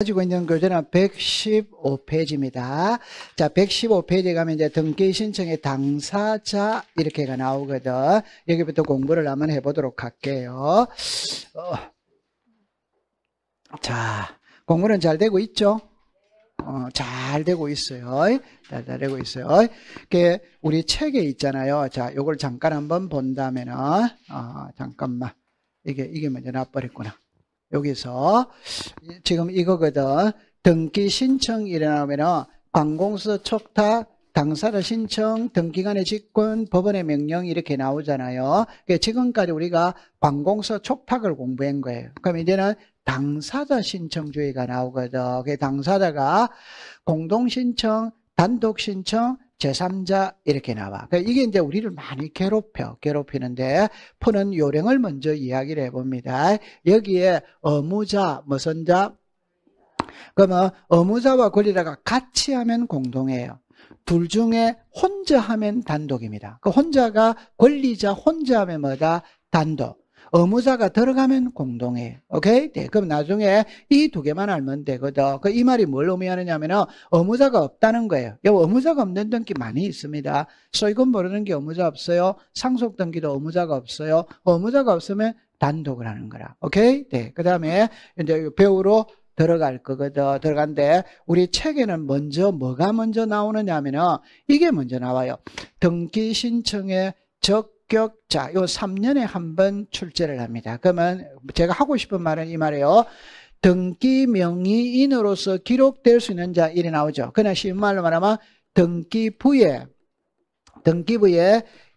가지고 있는 교재는 115페이지입니다. 자, 115페이지에 가면 이제 등기 신청의 당사자 이렇게가 나오거든. 여기부터 공부를 한번 해보도록 할게요. 자, 공부는 잘 되고 있죠? 잘 되고 있어요. 잘 되고 있어요. 우리 책에 있잖아요. 자, 요걸 잠깐 한번 본다면은, 잠깐만. 이게 먼저 나버렸구나. 여기서 지금 이거거든. 등기 신청이 일어나면은 관공서 촉탁, 당사자 신청, 등기관의 직권, 법원의 명령 이렇게 나오잖아요. 지금까지 우리가 관공서 촉탁을 공부한 거예요. 그럼 이제는 당사자 신청주의가 나오거든. 당사자가 공동신청, 단독신청, 제3자 이렇게 나와. 이게 이제 우리를 많이 괴롭히는데 푸는 요령을 먼저 이야기를 해봅니다. 여기에 의무자, 무슨 자? 그러면 의무자와 권리자가 같이 하면 공동이에요. 둘 중에 혼자 하면 단독입니다. 그 혼자가 권리자 혼자 하면 뭐다? 단독. 의무자가 들어가면 공동이에요. 오케이? 네. 그럼 나중에 이 두 개만 알면 되거든. 이 말이 뭘 의미하느냐면은 의무자가 없다는 거예요. 의무자가 없는 등기 많이 있습니다. 소유권 모르는 게 의무자 없어요. 상속 등기도 의무자가 없어요. 의무자가 없으면 단독을 하는 거라. 오케이? 네. 그 다음에 이제 배우러 들어갈 거거든. 들어간데 우리 책에는 먼저 뭐가 먼저 나오느냐 하면은 이게 먼저 나와요. 등기 신청의 적격자, 요 3년에 한 번 출제를 합니다. 그러면 제가 하고 싶은 말은 이 말이에요. 등기 명의인으로서 기록될 수 있는 자, 이래 나오죠. 그냥 쉬운 말로 말하면 등기부에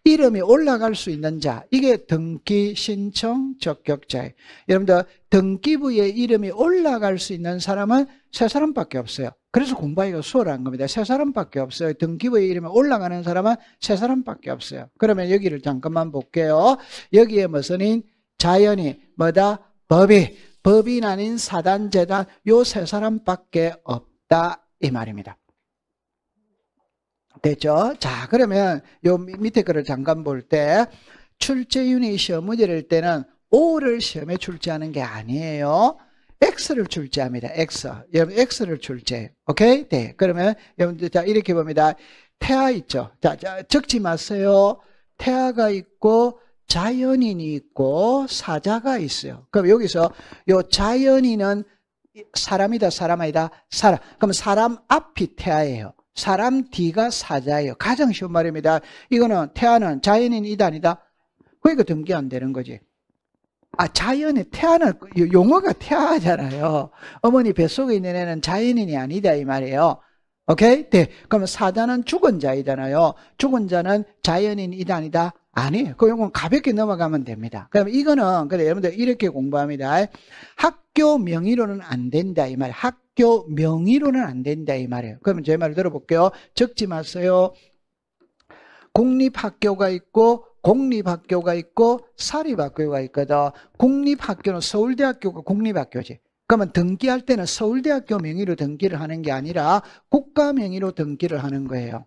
이름이 올라갈 수 있는 자, 이게 등기 신청 적격자예요. 여러분들 등기부에 이름이 올라갈 수 있는 사람은 세 사람밖에 없어요. 그래서 공부하기가 수월한 겁니다. 세 사람밖에 없어요. 등기부에 이름이 올라가는 사람은 세 사람밖에 없어요. 그러면 여기를 잠깐만 볼게요. 여기에 무슨인? 자연인, 뭐다? 법인 아닌 사단, 재단, 요 세 사람밖에 없다 이 말입니다. 됐죠? 자, 그러면 요 밑에 거를 잠깐 볼 때 출제윤이 시험 문제를 낼 때는 O를 시험에 출제하는 게 아니에요. X를 출제합니다. 여러분 X를 출제해요. 오케이? 네. 그러면 여러분들 자 이렇게 봅니다. 태아 있죠? 자, 적지 마세요. 태아가 있고 자연인이 있고 사자가 있어요. 그럼 여기서 요 자연인은 사람이다, 사람 아니다? 사람. 그럼 사람 앞이 태아예요. 사람 뒤가 사자예요. 가장 쉬운 말입니다. 이거는 태아는 자연인이다 아니다? 그러니까 등기 안 되는 거지. 태아는 용어가 태아잖아요. 어머니 뱃속에 있는 애는 자연인이 아니다 이 말이에요. 오케이? 네. 그러면 사자는 죽은 자이잖아요. 죽은 자는 자연인이다 아니다? 아니에요. 그 용어는 가볍게 넘어가면 됩니다. 그럼 이거는 그래 여러분들 이렇게 공부합니다. 학교 명의로는 안 된다 이 말이에요. 학교 명의로는 안 된다 이 말이에요. 그러면 제 말을 들어볼게요. 적지 마세요. 공립학교가 있고 공립학교가 있고 사립학교가 있거든. 공립학교는 서울대학교가 공립학교지. 그러면 등기할 때는 서울대학교 명의로 등기를 하는 게 아니라 국가 명의로 등기를 하는 거예요.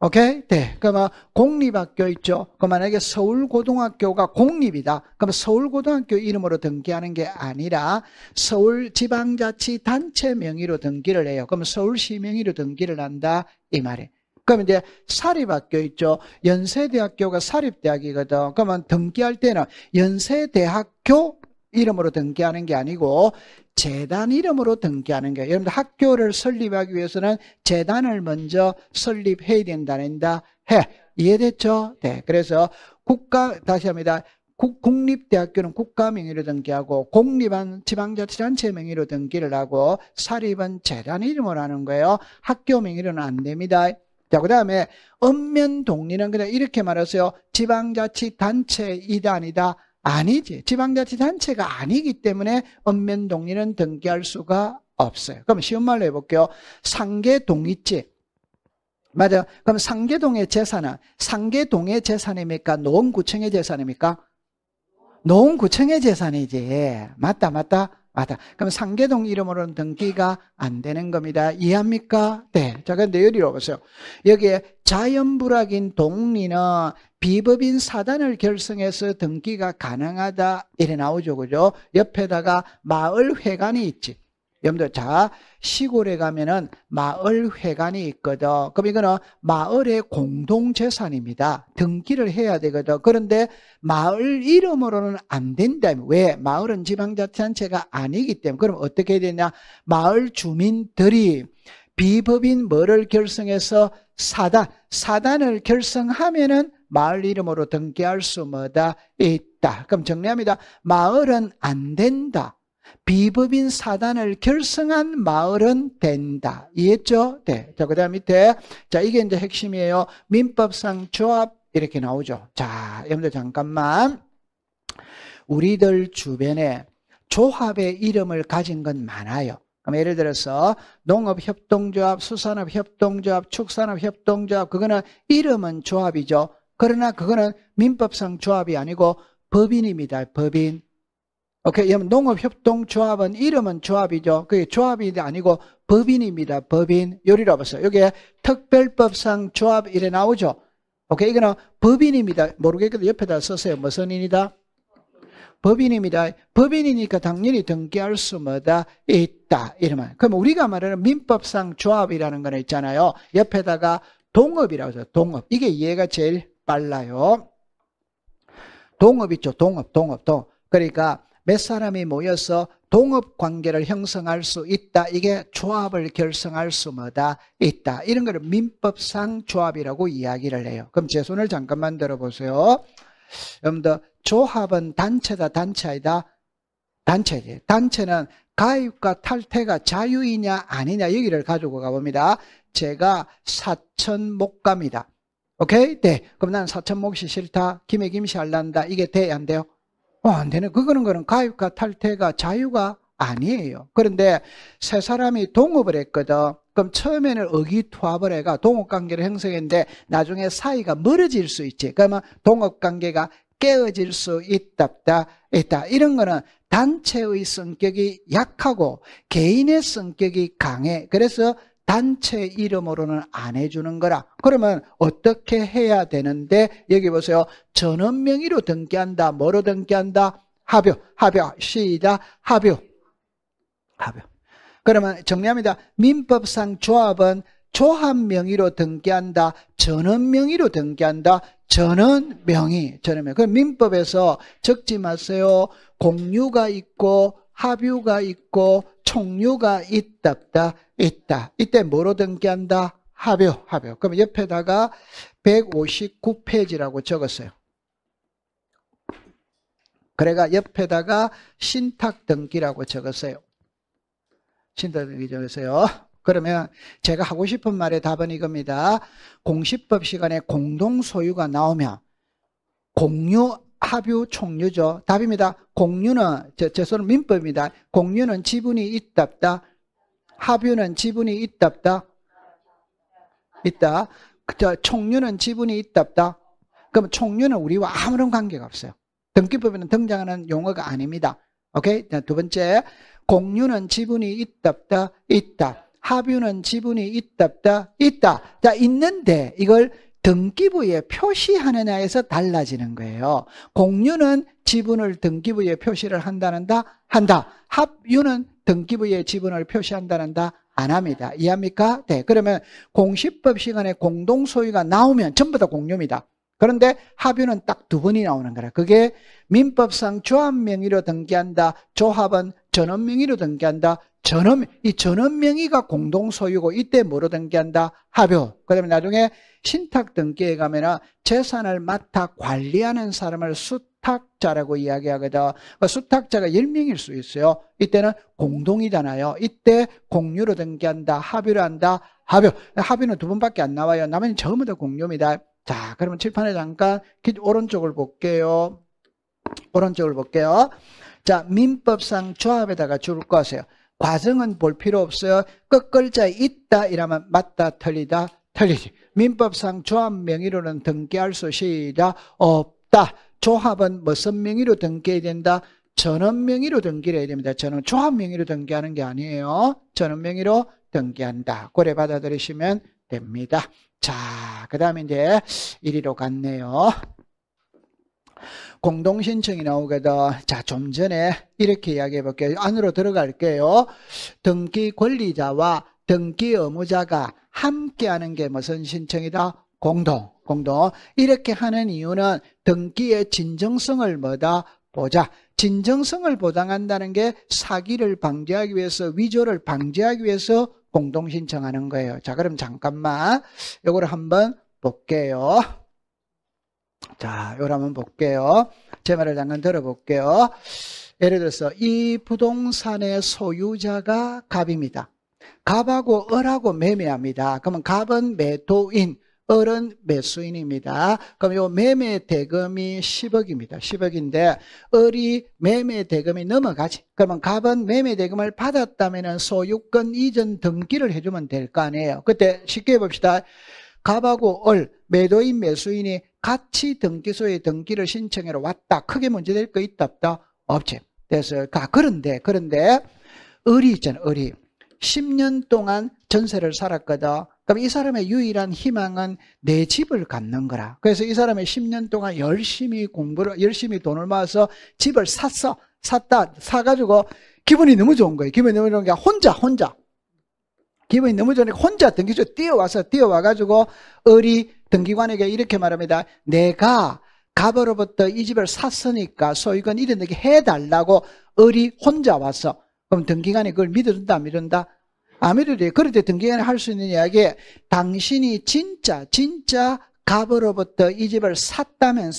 오케이? 네. 그러면 공립학교 있죠? 그럼 만약에 서울고등학교가 공립이다. 그럼 서울고등학교 이름으로 등기하는 게 아니라 서울지방자치단체 명의로 등기를 해요. 그럼 서울시 명의로 등기를 한다. 이 말이에요. 그럼 이제 사립학교 있죠? 연세대학교가 사립대학이거든. 그러면 등기할 때는 연세대학교 이름으로 등기하는 게 아니고 재단 이름으로 등기하는 거예요. 여러분들 학교를 설립하기 위해서는 재단을 먼저 설립해야 된다. 이해됐죠? 네. 그래서 다시 합니다. 국립대학교는 국가 명의로 등기하고 공립은 지방자치단체 명의로 등기를 하고 사립은 재단 이름으로 하는 거예요. 학교 명의로는 안 됩니다. 자, 그 다음에 읍면동리는 그냥 이렇게 말하세요. 지방자치단체이다 아니다? 아니지. 지방자치단체가 아니기 때문에 읍면동리는 등기할 수가 없어요. 그럼 쉬운 말로 해볼게요. 상계동 있지? 맞아. 그럼 상계동의 재산은 상계동의 재산입니까? 노원구청의 재산입니까? 노원구청의 재산이지. 맞다. 그럼 상계동 이름으로는 등기가 안 되는 겁니다. 이해합니까? 네. 자, 근데 여기로 보세요. 여기에 자연불악인 동리는 비법인 사단을 결성해서 등기가 가능하다 이래 나오죠. 그죠? 옆에다가 마을회관이 있지. 여러분들, 자, 시골에 가면은 마을회관이 있거든. 그럼 이거는 마을의 공동재산입니다. 등기를 해야 되거든. 그런데 마을 이름으로는 안 된다. 왜? 마을은 지방자치단체가 아니기 때문에. 그럼 어떻게 해야 되냐? 마을 주민들이 비법인 뭐를 결성해서 사단을 결성하면은 마을 이름으로 등기할 수 뭐다? 있다. 그럼 정리합니다. 마을은 안 된다. 비법인 사단을 결성한 마을은 된다. 이해했죠? 네. 자, 그 다음 밑에. 자, 이게 이제 핵심이에요. 민법상 조합, 이렇게 나오죠. 자, 여러분들 잠깐만. 우리들 주변에 조합의 이름을 가진 건 많아요. 그럼 예를 들어서 농업협동조합, 수산업협동조합, 축산업협동조합, 그거는 이름은 조합이죠. 그러나 그거는 민법상 조합이 아니고 법인입니다. 법인. 오케이. 여러분, 농업협동조합은 이름은 조합이죠. 그게 조합이 아니고 법인입니다. 법인. 요리로 보세요. 여기에 특별법상 조합 이래 나오죠. 오케이. 이거는 법인입니다. 모르겠거든. 옆에다 쓰세요. 무슨 인이다? 법인입니다. 법인이니까 당연히 등기할 수 뭐다? 있다. 이러면. 그럼 우리가 말하는 민법상 조합이라는 거는 있잖아요. 옆에다가 동업이라고 해서 동업. 이게 이해가 제일 빨라요. 동업 있죠. 동업. 그러니까 몇 사람이 모여서 동업 관계를 형성할 수 있다. 이게 조합을 결성할 수 뭐다? 있다. 이런 거를 민법상 조합이라고 이야기를 해요. 그럼 제 손을 잠깐만 들어보세요. 여러분들, 조합은 단체다, 단체 아니다? 단체지. 단체는 가입과 탈퇴가 자유이냐 아니냐 여기를 가지고 가봅니다. 제가 사천목가입니다. 오케이? 네. 그럼 나는 사천목시 싫다. 김해 김씨 할란다. 이게 돼? 안 돼요? 안 되네. 그거는 가입과 탈퇴가 자유가 아니에요. 그런데 세 사람이 동업을 했거든. 그럼 처음에는 의기투합을 해가 동업관계를 형성했는데 나중에 사이가 멀어질 수 있지. 그러면 동업관계가 깨어질 수 있다. 이런 거는 단체의 성격이 약하고 개인의 성격이 강해. 그래서 단체 이름으로는 안 해주는 거라. 그러면 어떻게 해야 되는데 여기 보세요. 전원 명의로 등기한다. 뭐로 등기한다? 합유. 시작. 합유. 그러면 정리합니다. 민법상 조합은 조합 명의로 등기한다. 전원 명의로 등기한다. 전원 명의. 그럼 민법에서 적지 마세요. 공유가 있고 합유가 있고 총유가 있다. 이때 뭐로 등기한다? 합유. 그럼 옆에다가 159페이지라고 적었어요. 그래가 옆에다가 신탁 등기라고 적었어요. 신탁 등기 적었어요. 그러면 제가 하고 싶은 말의 답은 이겁니다. 공시법 시간에 공동소유가 나오면 공유, 합유, 총유죠. 답입니다. 공유는, 제 손은 민법입니다. 공유는 지분이 있다. 합유는 지분이 있다. 총유는 지분이 있다. 그럼 총유는 우리와 아무런 관계가 없어요. 등기법에는 등장하는 용어가 아닙니다. 오케이? 두 번째, 공유는 지분이 있다. 합유는 지분이 있다. 자, 있는데 이걸 등기부에 표시하느냐에서 달라지는 거예요. 공유는 지분을 등기부에 표시를 한다. 합유는 등기부에 지분을 표시한다. 안 합니다. 이해합니까? 네. 그러면 공시법 시간에 공동소유가 나오면 전부 다 공유입니다. 그런데 합유는 딱 두 번이 나오는 거라. 그게 민법상 조합 명의로 등기한다. 조합은 전원 명의로 등기한다. 이 전원 명의가 공동소유고 이때 뭐로 등기한다? 합유. 그 다음에 나중에 신탁 등기에 가면은 재산을 맡아 관리하는 사람을 수탁자라고 이야기하거든. 수탁자가 10명일 수 있어요. 이때는 공동이잖아요. 이때 공유로 등기한다. 합유를 한다. 합유는 두 번밖에 안 나와요. 나머지는 전부 다 공유입니다. 자, 그러면 칠판에 잠깐 오른쪽을 볼게요. 자, 민법상 조합에다가 줄 것이에요. 과정은 볼 필요 없어요. 끝글자에 있다 이러면 맞다, 틀리다, 틀리지. 민법상 조합 명의로는 등기할 수 시작 없다. 조합은 무슨 명의로 등기해야 된다? 전원 명의로 등기를 해야 됩니다. 저는 조합 명의로 등기하는 게 아니에요. 전원 명의로 등기한다. 고래 받아들이시면 됩니다. 자, 그 다음에 이제 이리로 갔네요. 공동신청이 나오거든. 자, 좀 전에 이렇게 이야기해 볼게요. 안으로 들어갈게요. 등기 권리자와 등기 의무자가 함께하는 게 무슨 신청이다? 공동. 이렇게 하는 이유는 등기의 진정성을 뭐다? 보자. 진정성을 보장한다는 게 사기를 방지하기 위해서, 위조를 방지하기 위해서 공동신청하는 거예요. 자, 그럼 잠깐만 요거를 한번 볼게요. 자, 요걸 한번 볼게요. 제 말을 잠깐 들어볼게요. 예를 들어서 이 부동산의 소유자가 갑입니다. 갑하고 을하고 매매합니다. 그러면 갑은 매도인, 을은 매수인입니다. 그럼 요 매매 대금이 10억입니다. 10억인데 을이 매매 대금이 넘어가지. 그러면 갑은 매매 대금을 받았다면 소유권 이전 등기를 해주면 될 거 아니에요. 그때 쉽게 해봅시다. 갑하고 을, 매도인 매수인이 같이 등기소에 등기를 신청하러 왔다. 크게 문제될 거 있다 없다? 없지. 그래서 그런데 을이 있잖아. 을이 10년 동안 전세를 살았거든. 그럼 이 사람의 유일한 희망은 내 집을 갖는 거라. 그래서 이 사람이 10년 동안 열심히 돈을 모아서 집을 사가지고 기분이 너무 좋은 거예요. 기분이 너무 좋은 게 혼자. 기분이 너무 좋으니까 혼자 등기소에 뛰어와가지고 을이 등기관에게 이렇게 말합니다. 내가 갑으로부터 이 집을 샀으니까 소유권 이전되게 해달라고 을이 혼자 왔어. 그럼 등기관이 그걸 믿어준다, 안 믿어준다? 안 믿어도 그럴 때 등기관이 할 수 있는 이야기, 당신이 진짜 갑으로부터 이 집을 샀다면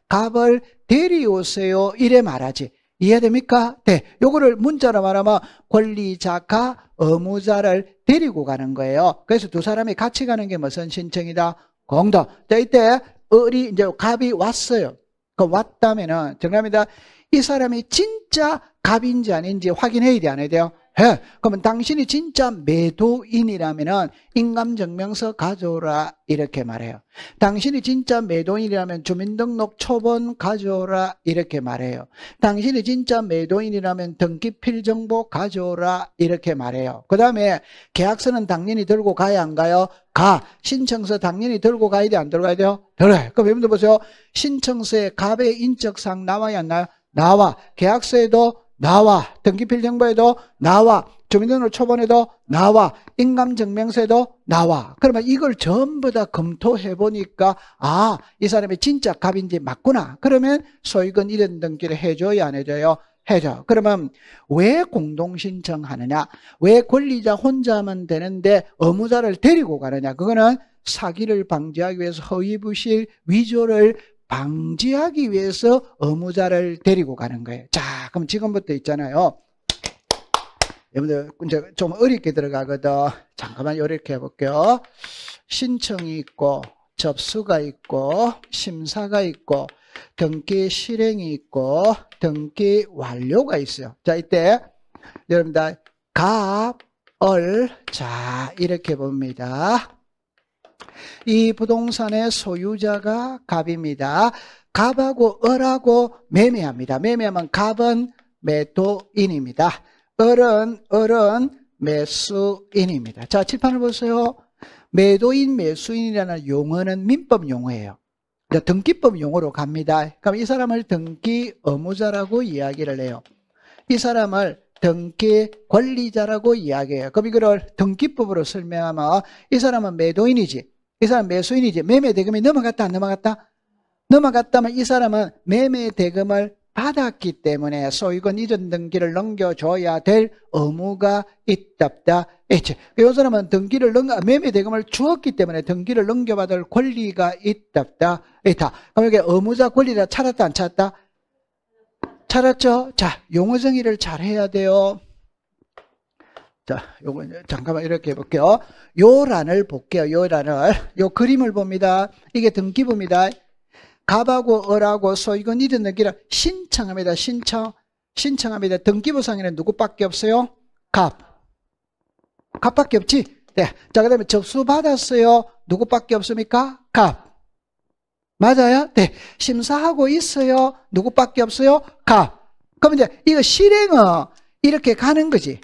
갑을 데려오세요. 이래 말하지. 이해됩니까? 네. 요거를 문자로 말하면 권리자가 의무자를 데리고 가는 거예요. 그래서 두 사람이 같이 가는 게 무슨 신청이다? 공동. 자, 이때 을이 이제 갑이 왔어요. 그 왔다면은 정답입니다. 이 사람이 진짜 갑인지 아닌지 확인해야 돼, 안 해야 돼요? 해. 그러면 당신이 진짜 매도인이라면은 인감증명서 가져오라 이렇게 말해요. 당신이 진짜 매도인이라면 주민등록 초본 가져오라 이렇게 말해요. 당신이 진짜 매도인이라면 등기필정보 가져오라 이렇게 말해요. 그 다음에 계약서는 당연히 들고 가야 안 가요? 가. 신청서 당연히 들고 가야 돼, 안 들고 가야 돼요? 들어요. 그럼 여러분들 보세요. 신청서에 갑의 인적사항 나와야 안 나와요? 나와. 계약서에도 나와. 등기필정보에도 나와. 주민등록 초본에도 나와. 인감증명서에도 나와. 그러면 이걸 전부 다 검토해 보니까 이 사람이 진짜 갑인지 맞구나. 그러면 소유권 이전 등기를 해줘야 안 해줘요? 해줘. 그러면 왜 공동신청하느냐? 왜 권리자 혼자 하면 되는데 의무자를 데리고 가느냐? 그거는 사기를 방지하기 위해서 허위부실, 위조를 방지하기 위해서 의무자를 데리고 가는 거예요. 자, 그럼 지금부터 있잖아요. 여러분들 이제 좀 어렵게 들어가거든. 잠깐만 이렇게 해볼게요. 신청이 있고 접수가 있고 심사가 있고 등기 실행이 있고 등기 완료가 있어요. 자, 이때 여러분들 갑, 을, 자 이렇게 봅니다. 이 부동산의 소유자가 갑입니다. 갑하고 을하고 매매합니다. 매매하면 갑은 매도인입니다. 을은 매수인입니다. 자, 칠판을 보세요. 매도인, 매수인이라는 용어는 민법 용어예요. 등기법 용어로 갑니다. 그럼 이 사람을 등기 의무자라고 이야기를 해요. 이 사람을 등기 권리자라고 이야기해요. 그럼 이거를 등기법으로 설명하면 이 사람은 매도인이지, 이 사람은 매수인이지. 매매 대금이 넘어갔다 안 넘어갔다? 넘어갔다면 이 사람은 매매 대금을 받았기 때문에 소유권 이전 등기를 넘겨줘야 될 의무가 있다 없다? 있지. 이 사람은 매매 대금을 주었기 때문에 등기를 넘겨받을 권리가 있다 없다? 있다. 그럼 이게 의무자 권리자 찾았다 안 찾았다? 찾았죠? 자, 용어 정의를 잘 해야 돼요. 자, 요거 잠깐만 이렇게 해볼게요. 요 란을 볼게요. 요 그림을 봅니다. 이게 등기부입니다. 갑하고 을하고 소유권 이전 등기를 신청합니다. 신청합니다. 등기부상에는 누구밖에 없어요? 갑밖에 없지? 네. 자, 그 다음에 접수 받았어요. 누구밖에 없습니까? 갑. 맞아요? 네. 심사하고 있어요. 누구밖에 없어요? 갑. 그럼 이제 이거 실행은 이렇게 가는 거지.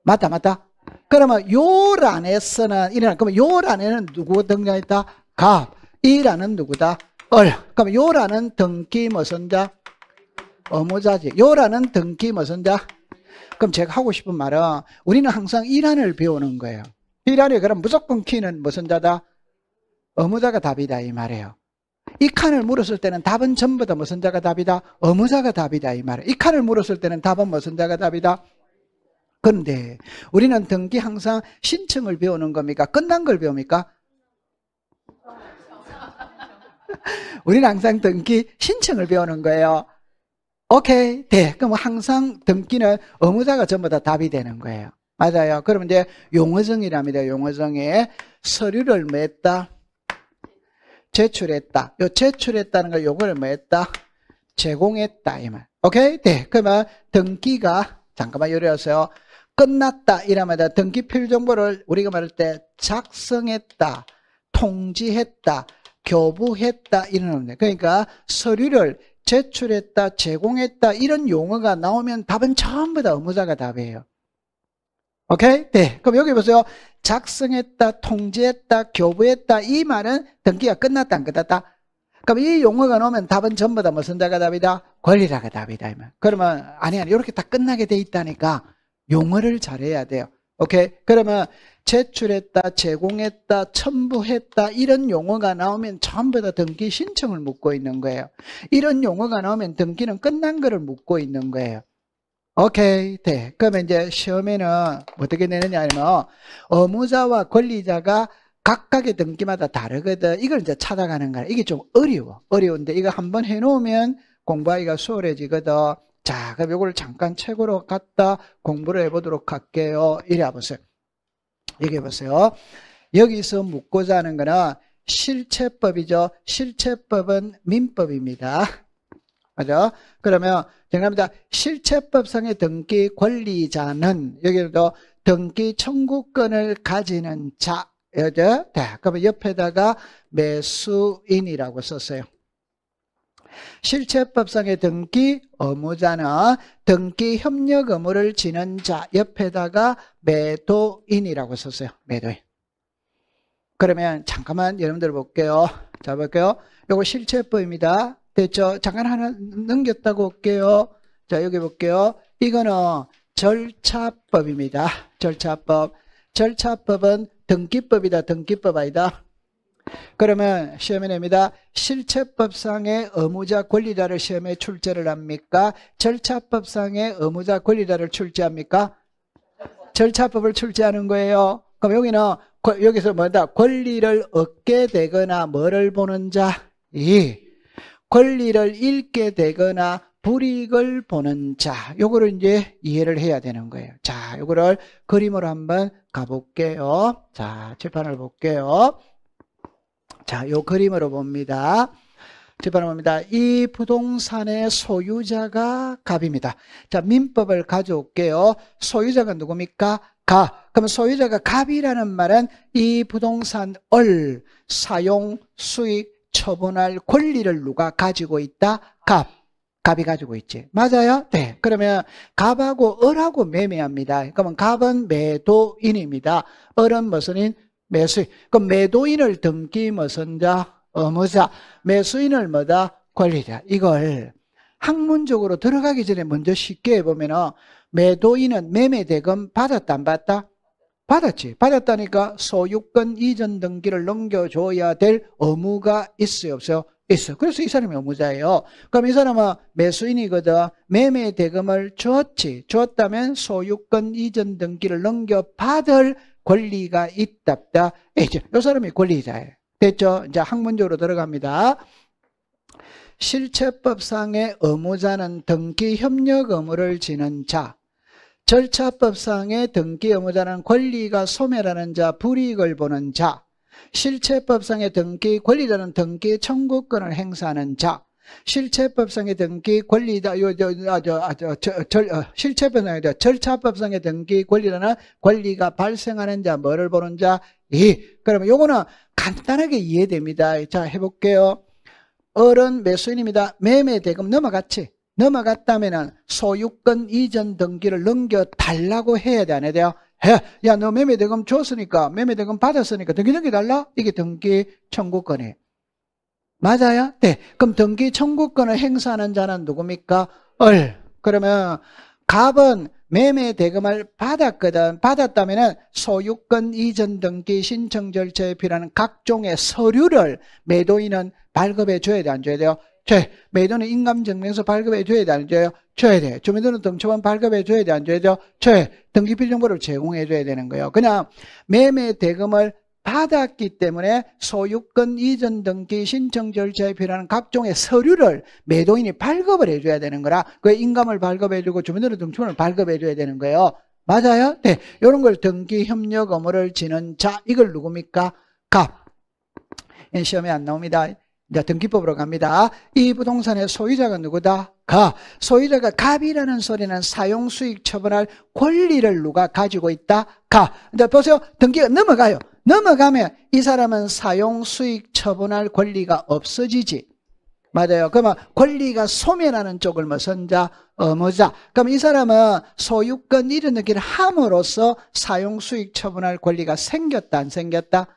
맞다. 그러면 요 란에서는 그러면 요 란에는 누구 등장했다? 갑. 이 란은 누구다? 그럼 요라는 등기 무슨 자? 의무자지. 요라는 등기 무슨 자? 그럼 제가 하고 싶은 말은 우리는 항상 이란을 배우는 거예요. 이란이 그럼 무조건 키는 무슨 자다? 의무자가 답이다 이 말이에요. 이 칸을 물었을 때는 답은 전부 다 무슨 자가 답이다? 의무자가 답이다 이 말이에요. 이 칸을 물었을 때는 답은 무슨 자가 답이다? 그런데 우리는 등기 항상 신청을 배우는 겁니까? 끝난 걸 배웁니까? 우리는 항상 등기 신청을 배우는 거예요. 오케이, 네. 그럼 항상 등기는 의무자가 전부 다 답이 되는 거예요. 맞아요. 그러면 이제 용어정의랍니다. 용어정의 서류를 뭐 했다? 제출했다. 요 제출했다는 걸 요걸 뭐 했다? 제공했다 이 말. 오케이? 네. 그러면 등기가 잠깐만 요리하세요. 끝났다 이러면 등기 필요 정보를 우리가 말할 때 작성했다, 통지했다, 교부했다 이런 겁니다. 그러니까 서류를 제출했다, 제공했다 이런 용어가 나오면 답은 전부 다 의무자가 답이에요. 오케이? 네. 그럼 여기 보세요. 작성했다, 통지했다, 교부했다 이 말은 등기가 끝났다 안 끝났다? 그럼 이 용어가 나오면 답은 전부 다 무슨 자가 답이다? 권리자가 답이다. 그러면 아니 이렇게 다 끝나게 돼 있다니까 용어를 잘해야 돼요. 오케이? 그러면 제출했다, 제공했다, 첨부했다 이런 용어가 나오면 전부 다 등기 신청을 묻고 있는 거예요. 이런 용어가 나오면 등기는 끝난 거를 묻고 있는 거예요. 오케이. 네. 그러면 이제 시험에는 어떻게 내느냐 하면 의무자와 권리자가 각각의 등기마다 다르거든. 이걸 이제 찾아가는 거야. 이게 좀 어려운데 이거 한번 해놓으면 공부하기가 수월해지거든. 자, 그럼 이걸 잠깐 책으로 갖다 공부를 해보도록 할게요. 이래 보세요. 여기 보세요. 여기서 묻고자 하는 거는 실체법이죠. 실체법은 민법입니다. 맞죠? 그러면 정답입니다. 실체법상의 등기 권리자는 여기도 등기 청구권을 가지는 자. 여죠? 네. 그러면 옆에다가 매수인이라고 썼어요. 실체법상의 등기 의무자는 등기 협력 의무를 지는 자. 옆에다가 매도인이라고 썼어요. 매도인. 그러면 잠깐만 여러분들 볼게요. 자, 볼게요. 요거 실체법입니다. 됐죠? 잠깐 하나 넘겼다고 올게요. 자, 여기 볼게요. 이거는 절차법입니다. 절차법. 절차법은 등기법이다. 등기법 아니다. 그러면 시험에 냅니다. 실체법상의 의무자 권리자를 시험에 출제를 합니까? 절차법상의 의무자 권리자를 출제합니까? 절차법을 출제하는 거예요. 그럼 여기는 여기서 뭐다? 권리를 얻게 되거나 뭐를 보는 자? 권리를 잃게 되거나 불이익을 보는 자. 요거를 이제 이해를 해야 되는 거예요. 자, 요거를 그림으로 한번 가볼게요. 자, 칠판을 볼게요. 자, 요 그림으로 봅니다. 칠판을 봅니다. 이 부동산의 소유자가 갑입니다. 자, 민법을 가져올게요. 소유자가 누굽니까? 갑. 그럼 소유자가 갑이라는 말은 이 부동산을 사용, 수익, 처분할 권리를 누가 가지고 있다? 갑. 갑이 가지고 있지. 맞아요? 네. 그러면 갑하고 을하고 매매합니다. 그러면 갑은 매도인입니다. 을은 무슨 인? 매수인. 그럼 매도인을 등기 무슨 자? 의무자. 매수인을 뭐다? 권리자. 이걸 학문적으로 들어가기 전에 먼저 쉽게 해보면 매도인은 매매대금 받았다 안 받았다? 받았지. 받았다니까 소유권 이전 등기를 넘겨줘야 될 의무가 있어요 없어요? 있어. 그래서 이 사람이 의무자예요. 그럼 이 사람은 매수인이거든. 매매 대금을 줬지. 줬다면 소유권 이전 등기를 넘겨받을 권리가 있답다. 이 사람이 권리자예요. 됐죠? 이제 학문적으로 들어갑니다. 실체법상의 의무자는 등기 협력 의무를 지는 자. 절차법상의 등기 의무자는 권리가 소멸하는 자, 불이익을 보는 자. 실체법상의 등기 권리자는 등기 청구권을 행사하는 자. 실체법상의 등기 권리자, 실체법상의 절차법상의 등기 권리자는 권리가 발생하는 자, 뭐를 보는 자? 그러면 요거는 간단하게 이해됩니다. 자, 해볼게요. 을은 매수인입니다. 매매 대금 넘어갔지? 넘어갔다면 소유권 이전 등기를 넘겨달라고 해야 돼, 안 해야 돼요? 해. 야, 너 매매대금 줬으니까, 매매대금 받았으니까 등기 넘겨달라? 이게 등기 청구권이에요. 맞아요? 네. 그럼 등기 청구권을 행사하는 자는 누굽니까? 을. 그러면 갑은 매매 대금을 받았거든. 받았다면은 소유권 이전 등기 신청 절차에 필요한 각종의 서류를 매도인은 발급해 줘야 돼, 안 줘야 돼요? 매도는 인감증명서 발급해 줘야 돼, 안 줘요? 줘야 돼. 주민등록 등초본 발급해 줘야 돼, 안 줘야 돼요? 줘야 돼. 등기필 정보를 제공해 줘야 되는 거예요. 그냥 매매 대금을 받았기 때문에 소유권 이전 등기 신청 절차에 필요한 각종의 서류를 매도인이 발급을 해줘야 되는 거라 그 인감을 발급해주고 주민등록 등초본을 발급해줘야 되는 거예요. 맞아요? 네. 이런 걸 등기 협력 의무를 지는 자, 이걸 누굽니까? 갑. 시험에 안 나옵니다. 이제 등기법으로 갑니다. 이 부동산의 소유자가 누구다? 갑. 소유자가 갑이라는 소리는 사용수익 처분할 권리를 누가 가지고 있다? 갑. 이제 보세요. 등기가 넘어가요. 넘어가면 이 사람은 사용수익 처분할 권리가 없어지지. 맞아요. 그러면 권리가 소멸하는 쪽을 무슨 자? 의무자. 그럼 이 사람은 소유권 이전등기를 함으로써 사용수익 처분할 권리가 생겼다, 안 생겼다?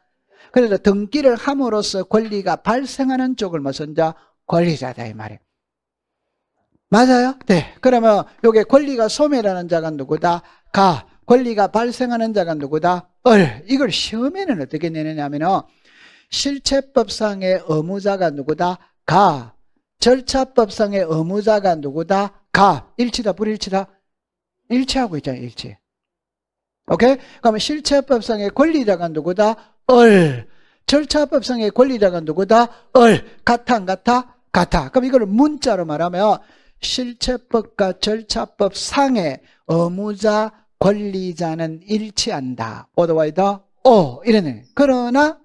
그래서 등기를 함으로써 권리가 발생하는 쪽을 무슨 자? 권리자다, 이 말이에요. 맞아요? 네. 그러면 요게 권리가 소멸하는 자가 누구다? 가. 권리가 발생하는 자가 누구다? 을. 이걸 시험에는 어떻게 내느냐면은 실체법상의 의무자가 누구다? 가. 절차법상의 의무자가 누구다? 가. 일치다, 불일치다? 일치하고 있잖아요, 일치. 오케이? 그러면 실체법상의 권리자가 누구다? 을. 절차법상의 권리자가 누구다? 을. 같아, 안 같아? 같아. 그럼 이걸 문자로 말하면 실체법과 절차법 상의 의무자, 권리자는 일치한다. 오더와이더 오 이러네. 그러나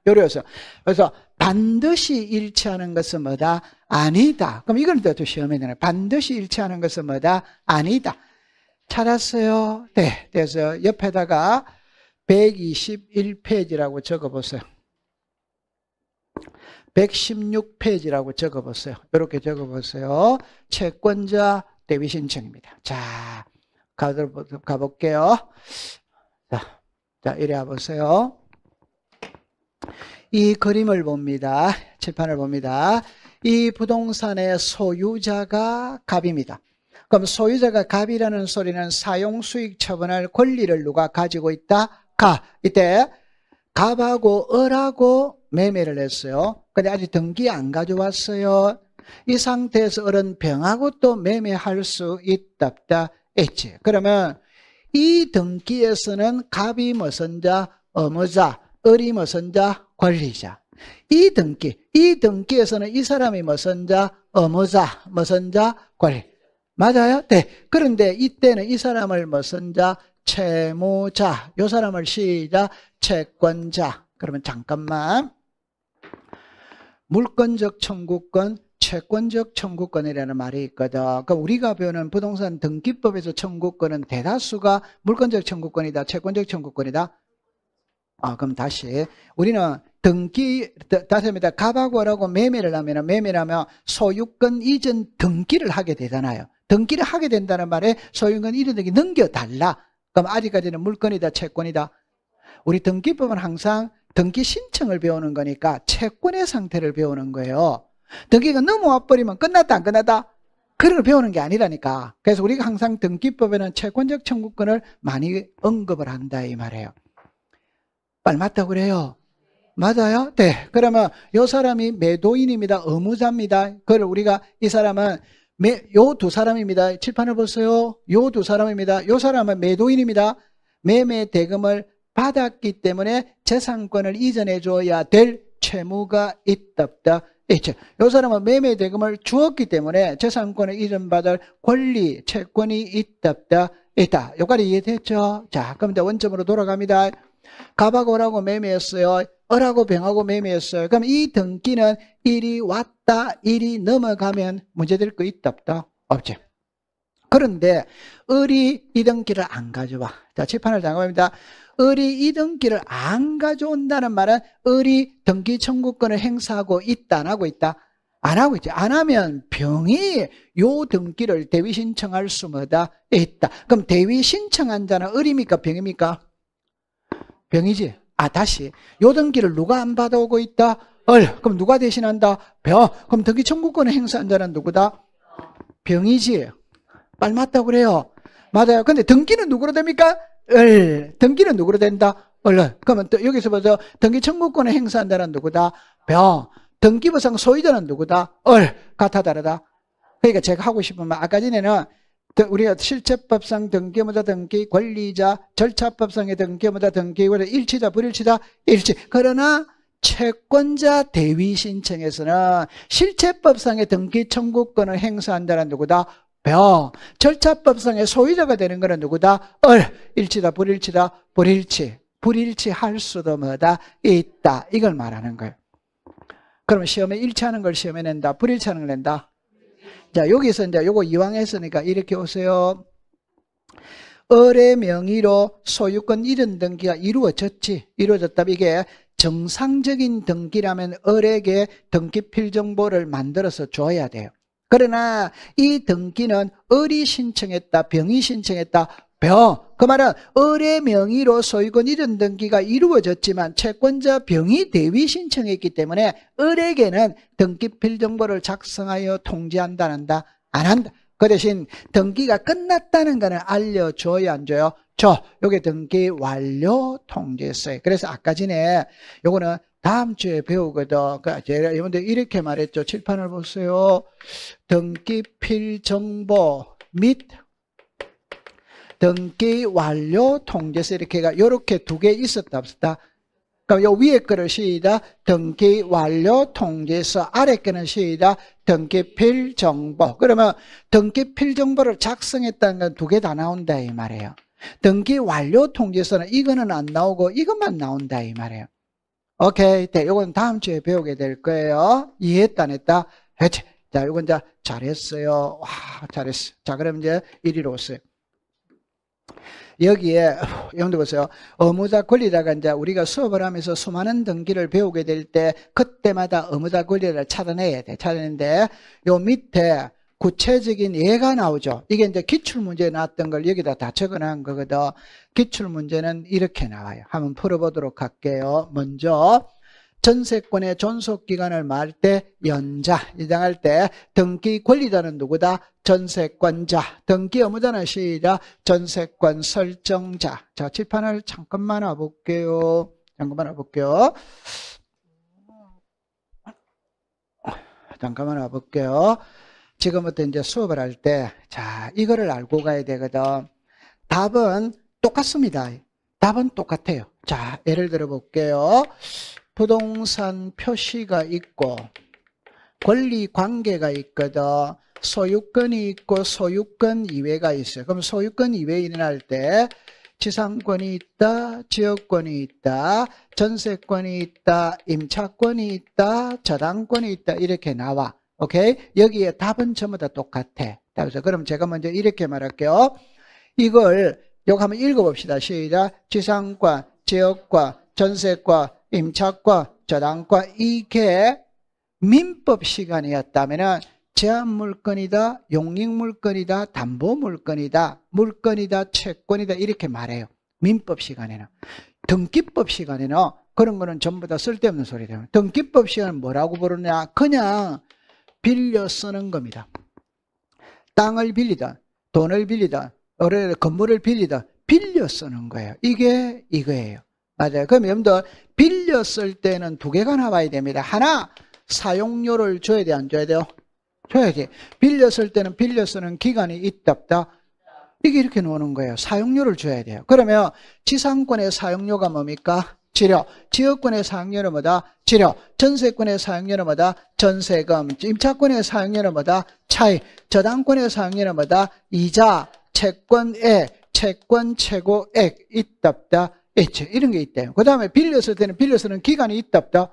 요래서 그래서 반드시 일치하는 것은 뭐다? 아니다. 그럼 이걸 또 시험에 내는 반드시 일치하는 것은 뭐다? 아니다. 찾았어요? 네. 그래서 옆에다가 121페이지라고 적어보세요. 116페이지라고 적어보세요. 이렇게 적어보세요. 채권자 대위 신청입니다. 자, 가볼게요. 자, 이리 와보세요. 이 그림을 봅니다. 칠판을 봅니다. 이 부동산의 소유자가 갑입니다. 그럼 소유자가 갑이라는 소리는 사용수익 처분할 권리를 누가 가지고 있다? 가. 이때 갑하고 을하고 매매를 했어요. 근데 아직 등기 안 가져왔어요. 이 상태에서 을은 병하고 또 매매할 수 있다, 없다, 있지. 그러면 이 등기에서는 갑이 무슨 자? 의무자, 을이 무슨 자? 권리자. 이 등기에서는 이 사람이 무슨 자? 의무자, 무슨 자? 권리. 맞아요? 네. 그런데 이때는 이 사람을 무슨 자? 채무자. 이 사람을 시작, 채권자. 그러면 잠깐만. 물권적 청구권, 채권적 청구권이라는 말이 있거든. 그러니까 우리가 배우는 부동산 등기법에서 청구권은 대다수가 물권적 청구권이다, 채권적 청구권이다. 그럼 다시 우리는 다시 합니다. 갑하고 을하고 매매를 하면 소유권 이전 등기를 하게 되잖아요. 등기를 하게 된다는 말에 소유권 이전 등기 넘겨달라. 그럼 아직까지는 물권이다, 채권이다. 우리 등기법은 항상 등기 신청을 배우는 거니까 채권의 상태를 배우는 거예요. 등기가 넘어와 버리면 끝났다, 안 끝났다? 그런 걸 배우는 게 아니라니까. 그래서 우리가 항상 등기법에는 채권적 청구권을 많이 언급을 한다, 이 말이에요. 빨리 맞다고 그래요? 맞아요? 네. 그러면 이 사람이 매도인입니다. 의무자입니다. 그걸 우리가 이 사람은 요 두 사람입니다. 칠판을 보세요. 요 두 사람입니다. 요 사람은 매도인입니다. 매매 대금을 받았기 때문에 재산권을 이전해 줘야 될 채무가 있다, 없다, 있죠. 이 사람은 매매 대금을 주었기 때문에 재산권을 이전받을 권리, 채권이 있다, 없다, 있다. 여기까지 이해됐죠? 자, 그럼 이제 원점으로 돌아갑니다. 갑하고 을하고 매매했어요. 을하고 병하고 매매했어요. 그럼 이 등기는 일이 왔다, 일이 넘어가면 문제될 거 있다, 없다? 없지. 그런데 을이 이 등기를 안 가져와. 자, 칠판을 잠궈봅니다. 을이 이 등기를 안 가져온다는 말은 을이 등기 청구권을 행사하고 있다, 안 하고 있다? 안 하고 있지. 안 하면 병이 요 등기를 대위 신청할 수 뭐다? 있다. 그럼 대위 신청한 자는 을입니까, 병입니까? 병이지. 다시. 요 등기를 누가 안 받아오고 있다? 그럼 누가 대신한다? 그럼 등기 청구권을 행사한 자는 누구다? 병이지. 빨리 맞다고 그래요. 맞아요. 근데 등기는 누구로 됩니까? 등기는 누구로 된다? 그러면 또 여기서 보죠. 등기 청구권을 행사한 자는 누구다? 등기부상 소유자는 누구다? 같아 다르다? 그러니까 제가 하고 싶은 말, 아까 전에는 우리가 실체법상 등기의무자 등기 권리자, 절차법상의 등기의무자 등기 권리 일치자 불일치자 일치. 그러나 채권자 대위 신청에서는 실체법상의 등기 청구권을 행사한다는 누구다? 절차법상의 소유자가 되는 것은 누구다? 일치다 불일치다 불일치. 불일치할 수도 뭐다? 있다. 이걸 말하는 거예요. 그러면 시험에 일치하는 걸 시험에 낸다. 불일치하는 걸 낸다. 자, 여기서 이제 요거 이왕 했으니까 이렇게 오세요. 을의 명의로 소유권 이전 등기가 이루어졌다. 이게 정상적인 등기라면 을에게 등기필 정보를 만들어서 줘야 돼요. 그러나 이 등기는 을이 신청했다, 병이 신청했다, 그 말은 을의 명의로 소유권 이전 등기가 이루어졌지만 채권자 병이 대위 신청했기 때문에 을에게는 등기필 정보를 작성하여 통지한다, 안 한다? 안 한다. 그 대신 등기가 끝났다는 거는 알려줘야 안 줘요? 요게 등기 완료 통지서예요. 그래서 아까 전에 요거는 다음 주에 배우거든. 제가 여러분들 이렇게 말했죠. 칠판을 보세요. 등기필 정보 및 등기 완료 통지서 이렇게 두 개 있었다 없었다? 그럼 요 위에 거를 시작 등기 완료 통지서, 아래 거는 시작 등기필 정보. 그러면 등기필 정보를 작성했다는 건 두 개 다 나온다 이 말이에요. 등기 완료 통지서는 이거는 안 나오고 이것만 나온다 이 말이에요. 오케이. 네, 요건 다음 주에 배우게 될 거예요. 이해했다 안 했다? 했지. 자, 요건 이제 잘했어요. 와, 잘했어. 자, 그럼 이제 이리로 오세요. 여기에 여러분들 보세요. 의무자 권리자가 이제 우리가 수업을 하면서 수많은 등기를 배우게 될 때 그때마다 의무자 권리자를 찾아내야 돼. 찾아내는데 요 밑에 구체적인 예가 나오죠. 이게 이제 기출문제에 나왔던 걸 여기다 다 적어놓은 거거든. 기출문제는 이렇게 나와요. 한번 풀어보도록 할게요. 먼저 전세권의 존속기간을 말할 때 연장할 때 등기 권리자는 누구다? 전세권자. 등기 의무자는 시작 전세권 설정자. 자, 칠판을 잠깐만 와볼게요. 잠깐만 와볼게요. 지금부터 이제 수업을 할 때, 자, 이거를 알고 가야 되거든. 답은 똑같습니다. 답은 똑같아요. 자, 예를 들어 볼게요. 부동산 표시가 있고 권리 관계가 있거든. 소유권이 있고 소유권 이외가 있어요. 그럼 소유권 이외에 일어날 때 지상권이 있다, 지역권이 있다, 전세권이 있다, 임차권이 있다, 저당권이 있다 이렇게 나와. 오케이? 여기에 답은 전부 다 똑같아. 그럼 제가 먼저 이렇게 말할게요. 이걸 요거 한번 읽어봅시다. 시작. 지상권, 지역권, 전세권, 임차권, 저당권 이게 민법 시간이었다면은 제한물건이다, 용익물건이다, 담보물건이다, 물건이다, 채권이다 이렇게 말해요. 민법 시간에는. 등기법 시간에는 그런 거는 전부 다 쓸데없는 소리예요. 등기법 시간은 뭐라고 부르냐? 그냥 빌려 쓰는 겁니다. 땅을 빌리다, 돈을 빌리다, 건물을 빌리다, 빌려 쓰는 거예요. 이게 이거예요. 맞아요. 그럼 여러분들 빌려 쓸 때는 두 개가 나와야 됩니다. 하나, 사용료를 줘야 돼, 안 줘야 돼요? 줘야지. 빌려 쓸 때는 빌려 쓰는 기간이 있다 없다? 이게 이렇게 나오는 거예요. 사용료를 줘야 돼요. 그러면 지상권의 사용료가 뭡니까? 지료. 지역권의 사용료는 뭐다? 지료. 전세권의 사용료는 뭐다? 전세금. 임차권의 사용료는 뭐다? 차익. 저당권의 사용료는 뭐다? 이자. 채권액. 채권 최고액. 있다 없다? 있지. 이런 게 있대요. 그 다음에 빌렸을 때는 빌려 쓰는 기간이 있다 없다?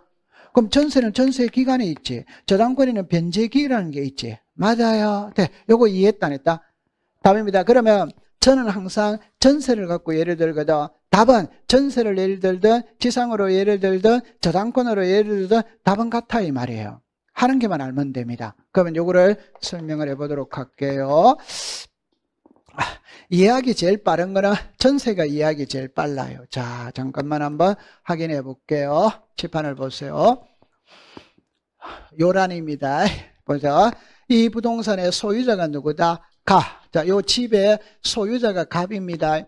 그럼 전세는 전세 기간이 있지. 저당권에는 변제 기간이라는 게 있지. 맞아요. 네. 요거 이해했다 안 했다? 답입니다. 그러면 저는 항상 전세를 갖고 예를 들거든. 답은 전세를 예를 들든 지상으로 예를 들든 저당권으로 예를 들든 답은 같아 이 말이에요. 하는 게만 알면 됩니다. 그러면 요거를 설명을 해보도록 할게요. 이해하기 제일 빠른 거는 전세가 이해하기 제일 빨라요. 자, 잠깐만 한번 확인해 볼게요. 칠판을 보세요. 요란입니다. 보죠. 이 부동산의 소유자가 누구다? 가. 자, 요 집의 소유자가 갑입니다.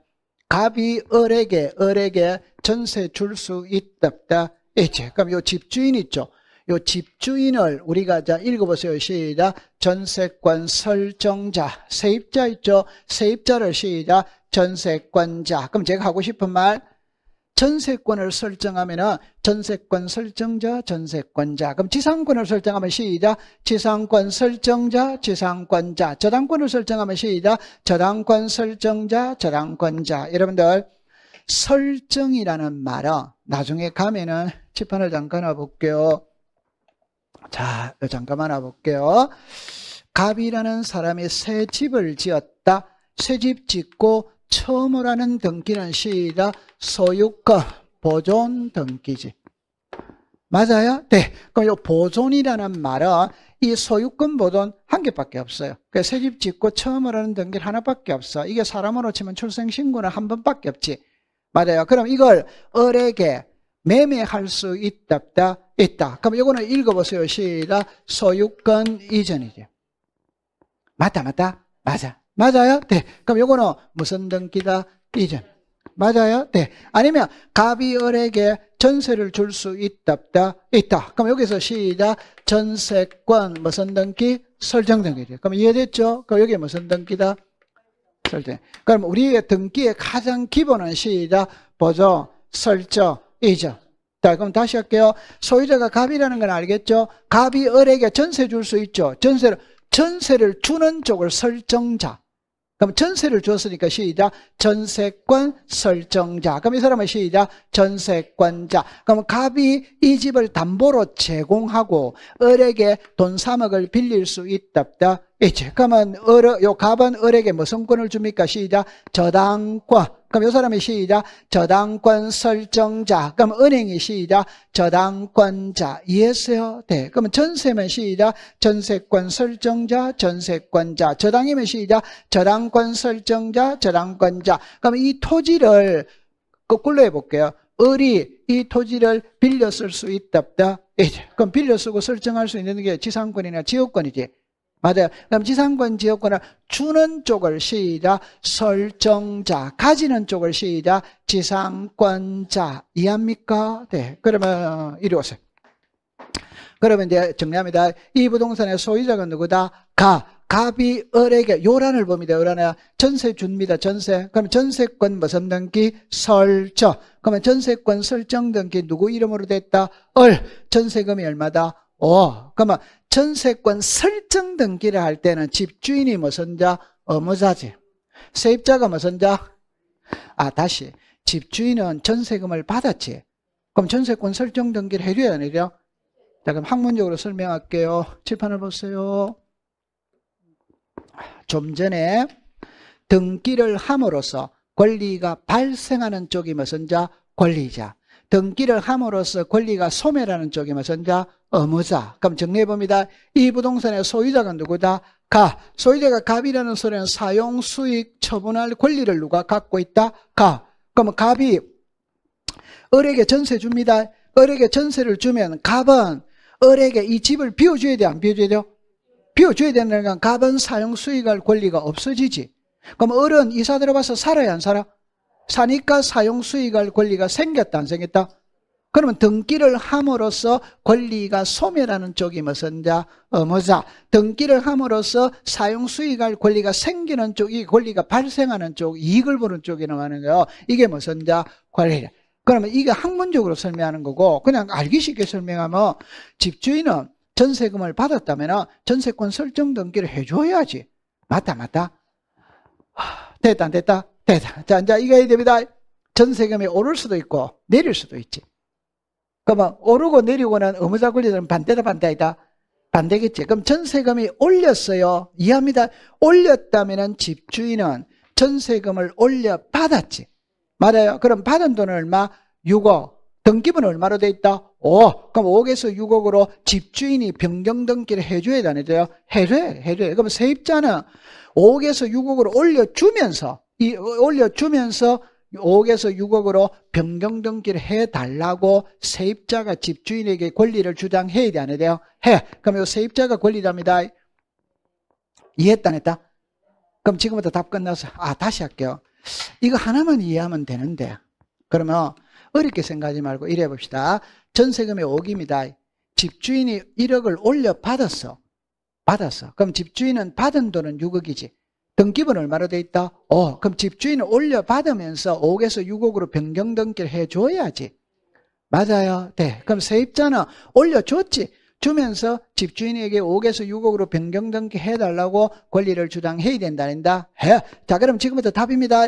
갑이 을에게 전세 줄 수 있다 없다? 있지. 그럼 요 집주인 있죠. 요 집주인을 우리가 자 읽어보세요. 시작. 전세권 설정자. 세입자 있죠. 세입자를 시작. 전세권자. 그럼 제가 하고 싶은 말, 전세권을 설정하면은 전세권 설정자, 전세권자. 그럼 지상권을 설정하면 시작. 지상권 설정자, 지상권자. 저당권을 설정하면 시작. 저당권 설정자, 저당권자. 여러분들, 설정이라는 말은 나중에 가면은 칠판을 잠깐 와볼게요. 자, 잠깐만 와볼게요. 갑이라는 사람이 새 집을 지었다. 새 집 짓고 처음으로 하는 등기는 시작. 소유권 보존 등기지. 맞아요? 네. 그럼 이 보존이라는 말은 이 소유권 보존 한 개밖에 없어요. 그러니까 새 집 짓고 처음으로 하는 등기는 하나밖에 없어. 이게 사람으로 치면 출생신고는 한 번밖에 없지. 맞아요. 그럼 이걸 을에게 매매할 수 있다, 없다? 있다. 그럼 이거는 읽어보세요. 시작. 소유권 이전이죠. 맞다. 맞아. 맞아요? 네. 그럼 이거는 무슨 등기다? 이전. 맞아요? 네. 아니면 갑이 을에게 전세를 줄 수 있다, 없다? 있다. 그럼 여기서 시작. 전세권 무슨 등기? 설정 등기죠. 그럼 이해됐죠? 그럼 여기 무슨 등기다? 설정. 그럼 우리의 등기의 가장 기본은 시작. 보존, 설정, 이전. 자, 그럼 다시 할게요. 소유자가 갑이라는 건 알겠죠? 갑이 을에게 전세 줄 수 있죠. 전세를 주는 쪽을 설정자. 그럼 전세를 줬으니까 시작. 전세권 설정자. 그럼 이 사람은 시작. 전세권자. 그럼 갑이 이 집을 담보로 제공하고 을에게 돈 3억을 빌릴 수 있다, 없다? 있지. 그러면 요 갑은 을에게 무슨 권을 줍니까? 시작. 저당권. 그럼 이 사람이 시작. 저당권 설정자. 그럼 은행이 시작. 저당권자. 이해했어요? 네. 그러면 전세면 시작. 전세권 설정자, 전세권자. 저당이면 시작. 저당권 설정자, 저당권자. 그럼 이 토지를 거꾸로 해볼게요. 을이 이 토지를 빌려 쓸 수 있다, 없다? 이제. 그럼 빌려 쓰고 설정할 수 있는 게 지상권이나 지역권이지. 맞아요. 그럼 지상권, 지역권을 주는 쪽을 시작. 설정자. 가지는 쪽을 시작. 지상권자. 이해합니까? 네. 그러면 이리 오세요. 그러면 이제 정리합니다. 이 부동산의 소유자가 누구다? 갑이 을에게 요란을 봅니다. 요란에 전세 줍니다. 전세. 그럼 전세권 무슨 등기? 설정. 그러면 전세권 설정 등기 누구 이름으로 됐다? 을. 전세금이 얼마다? 5. 그러면 전세권 설정 등기를 할 때는 집주인이 무슨 자? 의무자지. 세입자가 무슨 자? 다시. 집주인은 전세금을 받았지. 그럼 전세권 설정 등기를 해줘야 안 해요? 자, 그럼 학문적으로 설명할게요. 칠판을 보세요. 좀 전에 등기를 함으로써 권리가 발생하는 쪽이 무슨 자? 권리자. 등기를 함으로써 권리가 소멸하는 쪽이 무슨 자? 의무자. 그럼 정리해봅니다. 이 부동산의 소유자가 누구다? 갑. 소유자가 갑이라는 소리는 사용수익 처분할 권리를 누가 갖고 있다? 갑. 그러면 갑이 을에게 전세 줍니다. 을에게 전세를 주면 갑은 을에게 이 집을 비워줘야 돼? 안 비워줘야 돼요? 비워줘야 되는 건 갑은 사용수익할 권리가 없어지지. 그럼 을은 이사 들어가서 살아야 안 살아? 사니까 사용수익할 권리가 생겼다 안 생겼다? 그러면 등기를 함으로써 권리가 소멸하는 쪽이 무슨 자? 의무자. 등기를 함으로써 사용수익할 권리가 생기는 쪽이 권리가 발생하는 쪽, 이익을 보는 쪽이 나가는 거예요. 이게 무슨 자? 권리자. 그러면 이게 학문적으로 설명하는 거고, 그냥 알기 쉽게 설명하면 집주인은 전세금을 받았다면 전세권 설정 등기를 해줘야지. 맞다. 됐다. 자, 이제 이거 해야 됩니다. 전세금이 오를 수도 있고 내릴 수도 있지. 그러면 오르고 내리고는 의무자 권리자는 반대다 반대이다? 반대겠지. 그럼 전세금이 올렸어요. 이해합니다. 올렸다면 집주인은 전세금을 올려받았지. 맞아요. 그럼 받은 돈은 얼마? 6억. 등기부는 얼마로 돼 있다? 5억. 그럼 5억에서 6억으로 집주인이 변경 등기를 해줘야 되는데요. 해줘야. 그럼 세입자는 5억에서 6억으로 올려주면서 올려주면서 5억에서 6억으로 변경 등기를 해달라고 세입자가 집주인에게 권리를 주장해야 돼, 안 해야 돼요? 해. 그럼 이 세입자가 권리랍니다. 이해했다, 안 했다? 그럼 지금부터 답 끝났어. 다시 할게요. 이거 하나만 이해하면 되는데. 그러면 어렵게 생각하지 말고 이래 봅시다. 전세금이 5억입니다. 집주인이 1억을 올려 받았어. 그럼 집주인은 받은 돈은 6억이지. 등기부는 얼마로 돼 있다? 그럼 집주인은 올려 받으면서 5억에서 6억으로 변경 등기를 해줘야지. 맞아요. 네. 그럼 세입자는 올려줬지. 주면서 집주인에게 5억에서 6억으로 변경 등기 해달라고 권리를 주장해야 된다는다. 해. 자, 그럼 지금부터 답입니다.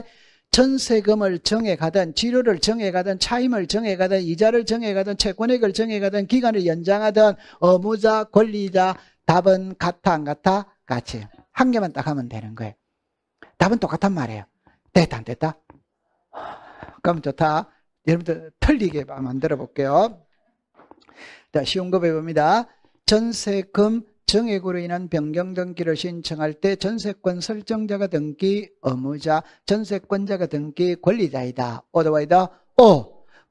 전세금을 정해가든 지료를 정해가든 차임을 정해가든 이자를 정해가든 채권액을 정해가든 기간을 연장하든 의무자, 권리자 답은 같아 안 같아? 같이. 한 개만 딱 하면 되는 거예요. 답은 똑같단 말이에요. 됐다 안 됐다? 그럼 좋다. 여러분들 틀리게 만들어 볼게요. 자, 쉬운 거 배웁니다. 전세금 정액으로 인한 변경 등기를 신청할 때 전세권 설정자가 등기 의무자, 전세권자가 등기 권리자이다. 어드바이다.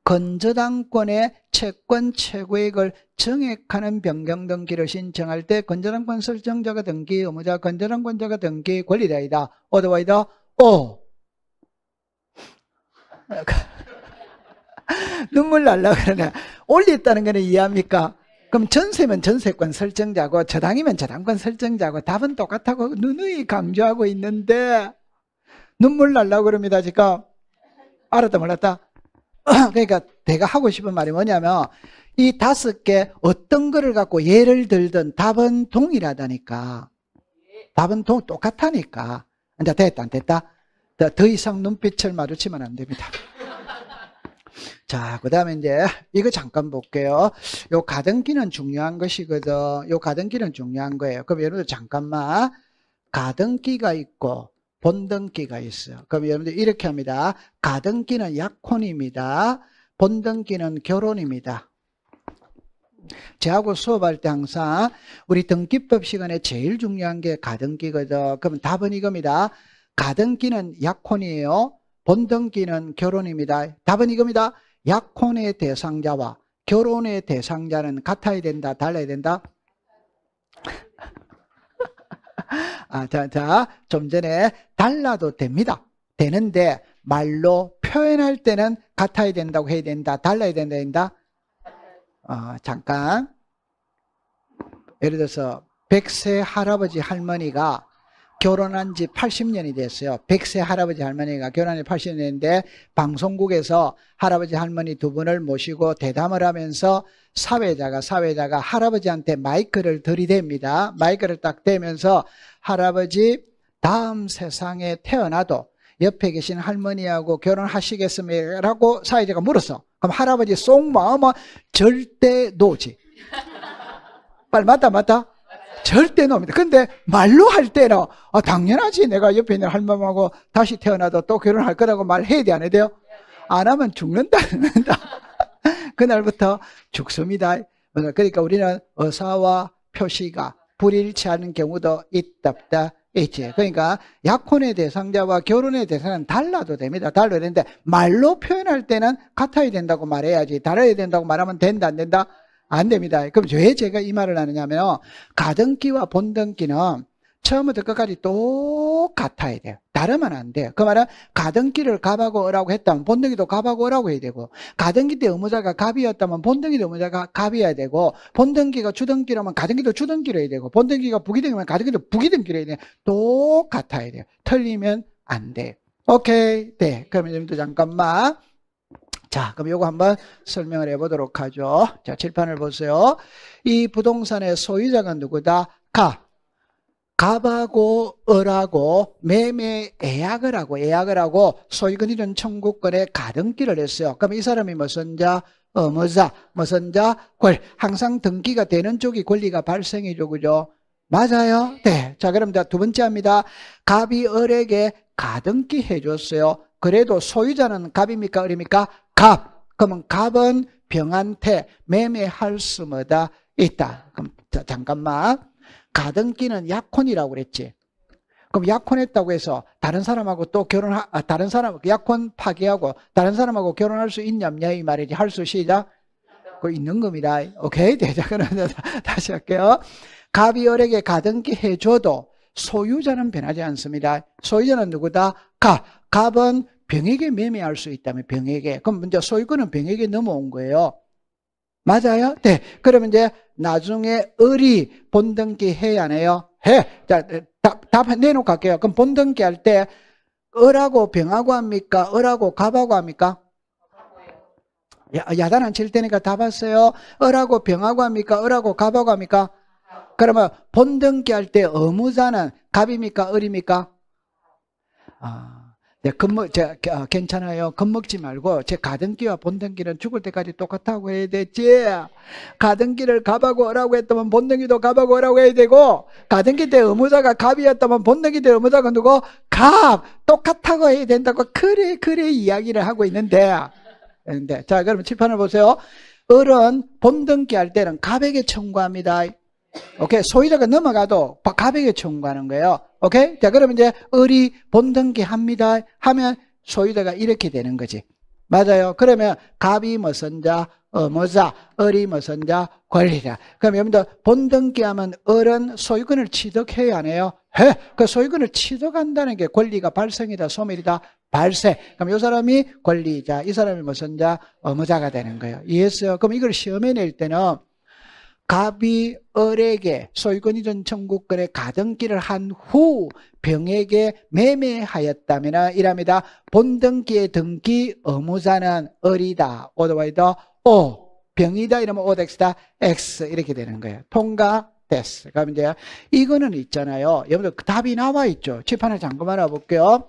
건저당권의 채권 최고액을 정액하는 변경 등기를 신청할 때 건저당권 설정자가 등기 의무자, 건저당권자가 등기 권리자이다. 어드바이다. 눈물 날라 그러네. 올렸다는 거는 이해합니까? 그럼 전세면 전세권 설정자고 저당이면 저당권 설정자고 답은 똑같다고 누누이 강조하고 있는데 눈물 날라고 그럽니다. 지금 알았다 몰랐다? 그러니까 내가 하고 싶은 말이 뭐냐면 이 5개 어떤 거를 갖고 예를 들든 답은 동일하다니까. 답은 똑같다니까. 이제 됐다 안 됐다? 더 이상 눈빛을 마주치면 안 됩니다. 자, 그 다음에 이제 이거 잠깐 볼게요. 요 가등기는 중요한 것이거든. 요 가등기는 중요한 거예요. 그럼 여러분들 잠깐만. 가등기가 있고 본등기가 있어요. 그럼 여러분들 이렇게 합니다. 가등기는 약혼입니다. 본등기는 결혼입니다. 저하고 수업할 때 항상 우리 등기법 시간에 제일 중요한 게 가등기거든. 그럼 답은 이겁니다. 가등기는 약혼이에요. 본등기는 결혼입니다. 답은 이겁니다. 약혼의 대상자와 결혼의 대상자는 같아야 된다, 달라야 된다? 좀 전에 달라도 됩니다. 되는데 말로 표현할 때는 같아야 된다고 해야 된다, 달라야 된다? 잠깐. 예를 들어서 100세 할아버지 할머니가 결혼한 지 80년이 됐어요. 100세 할아버지 할머니가 결혼한 지 80년인데 방송국에서 할아버지 할머니 두 분을 모시고 대담을 하면서 사회자가 할아버지한테 마이크를 들이댑니다. 마이크를 딱 대면서 할아버지 다음 세상에 태어나도 옆에 계신 할머니하고 결혼하시겠습니까? 라고 사회자가 물었어. 그럼 할아버지 속마음은 절대 노지. 빨리 맞다? 절대 노입니다. 근데 말로 할 때는 당연하지. 내가 옆에 있는 할머니하고 다시 태어나도 또 결혼할 거라고 말해야 돼, 안 해야 돼요? 안 하면 죽는다. 그날부터 죽습니다. 그러니까 우리는 의사와 표시가 불일치하는 경우도 있다 없다 있지. 그러니까 약혼의 대상자와 결혼의 대상은 달라도 됩니다. 달라야 되는데 말로 표현할 때는 같아야 된다고 말해야지. 달라야 된다고 말하면 된다 안 된다? 안 됩니다. 그럼 왜 제가 이 말을 하느냐면 가등기와 본등기는 처음부터 끝까지 똑같아야 돼요. 다르면 안 돼요. 그 말은 가등기를 갑하고 어라고 했다면 본등기도 갑하고 어라고 해야 되고, 가등기 때 의무자가 갑이었다면 본등기도 의무자가 갑이어야 되고, 본등기가 주등기라면 가등기도 주등기로 해야 되고, 본등기가 부기등기면 가등기도 부기등기로 해야 돼요. 똑같아야 돼요. 틀리면 안 돼요. 오케이. 네. 그러면 여러분들 잠깐만. 자, 그럼 요거 한번 설명을 해보도록 하죠. 자, 칠판을 보세요. 이 부동산의 소유자가 누구다? 갑하고 을하고 매매 예약을 하고 소유권 이전 청구권에 가등기를 했어요. 그럼 이 사람이 무슨 자? 의무자. 무슨 자? 항상 등기가 되는 쪽이 권리가 발생이죠. 그죠? 맞아요? 네. 자, 그럼 두 번째 합니다. 갑이 을에게 가등기 해줬어요. 그래도 소유자는 갑입니까? 을입니까? 갑. 그러면 갑은 병한테 매매할 수마다 있다. 그럼 잠깐만. 가등기는 약혼이라고 그랬지. 그럼 약혼했다고 해서 다른 사람하고 또 다른 사람 약혼 파기하고 다른 사람하고 결혼할 수 있냐 없냐 이 말이지. 할 수 시작 그 있는 겁니다. 오케이. 자, 그러면 다시 할게요. 갑이 을에게 가등기 해줘도 소유자는 변하지 않습니다. 소유자는 누구다? 갑은 병에게 매매할 수 있다면 병에게. 그럼 먼저 소유권은 병에게 넘어온 거예요. 맞아요? 네. 그러면 이제 나중에 을이 본등기 해야 안 해요? 해. 자, 답 내놓고 갈게요. 그럼 본등기 할 때 을하고 병하고 합니까? 을하고 갑하고 합니까? 야단 안 칠 테니까 답 하세요. 을하고 병하고 합니까? 을하고 갑하고 합니까? 그러면 본등기 할 때 의무자는 갑입니까? 을입니까? 괜찮아요. 겁먹지 말고 제 가등기와 본등기는 죽을 때까지 똑같다고 해야 되지. 가등기를 갑하고 을하고 했다면 본등기도 갑하고 을하고 해야 되고, 가등기 때 의무자가 갑이었다면 본등기 때 의무자가 누구? 갑! 똑같다고 해야 된다고 그래 이야기를 하고 있는데, 자, 그러면 칠판을 보세요. 을은 본등기 할 때는 갑에게 청구합니다. 오케이. 소유자가 넘어가도 갑에게 청구하는 거예요. 오케이. 자, 그러면 이제 을이 본등기 합니다 하면 소유자가 이렇게 되는 거지. 맞아요. 그러면 갑이 무슨 자, 의무자, 을이 무슨 자, 권리자. 그럼 여러분들 본등기 하면 을은 소유권을 취득해야 안 해요? 해. 그 소유권을 취득한다는 게 권리가 발생이다, 소멸이다, 발생. 그럼 이 사람이 권리자, 이 사람이 무슨 자, 의무자가 되는 거예요. 이해했어요? 그럼 이걸 시험에 낼 때는 갑이 을에게 소유권 이전 청구권의 가등기를 한 후 병에게 매매하였다면 이랍니다. 본등기의 등기 의무자는 을이다. 오더와이더 O. 병이다 이러면 Ox다. X 이렇게 되는 거예요. 통과됐어. 그럼 이제 이거는 있잖아요. 여러분들 답이 나와 있죠. 칠판을 잠깐만 알아볼게요.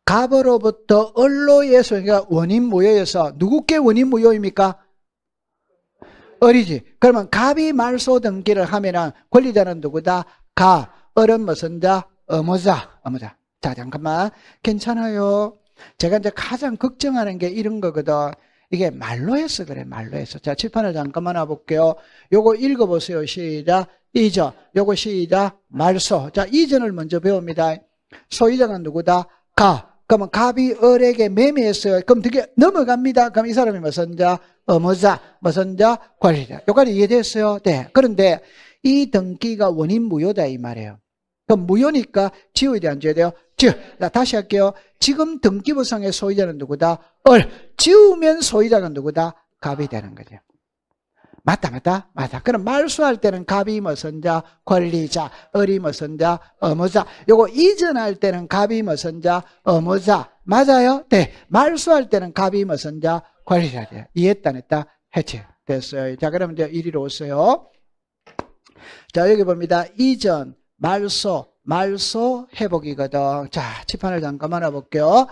갑으로부터 을로의 소유가 원인 무효여서 누구께 원인 무효입니까? 을이지. 그러면 갑이 말소 등기를 하면은 권리자는 누구다? 갑. 을은 무슨 자? 의무자. 자, 잠깐만. 괜찮아요. 제가 이제 가장 걱정하는 게 이런 거거든. 이게 말로 해서 그래, 말로 해서. 자, 칠판을 잠깐만 와볼게요. 요거 읽어보세요. 시작. 이전. 요거 시작. 말소. 자, 이전을 먼저 배웁니다. 소유자가 누구다? 갑. 그러면 갑이 을에게 매매했어요. 그럼 되게 넘어갑니다. 그럼 이 사람이 무슨 자? 의무자, 무슨 자? 권리자. 여기까지 이해됐어요? 네. 그런데 이 등기가 원인 무효다 이 말이에요. 그럼 무효니까 지워야 돼, 안 지워야 돼요? 자, 다시 할게요. 지금 등기부상의 소유자는 누구다? 을. 지우면 소유자가 누구다? 갑이 되는 거죠. 맞다. 그럼 말소할 때는 갑이 무슨 자? 권리자, 을이 무슨 자? 의무자. 요거 이전할 때는 갑이 무슨 자? 의무자. 맞아요? 네. 말소할 때는 갑이 무슨 자? 권리자죠. 이해했다, 안 했다? 했지. 됐어요. 자, 그러면 이제 이리로 오세요. 자, 여기 봅니다. 이전, 말소 회복이거든. 자, 칠판을 잠깐만 해볼게요.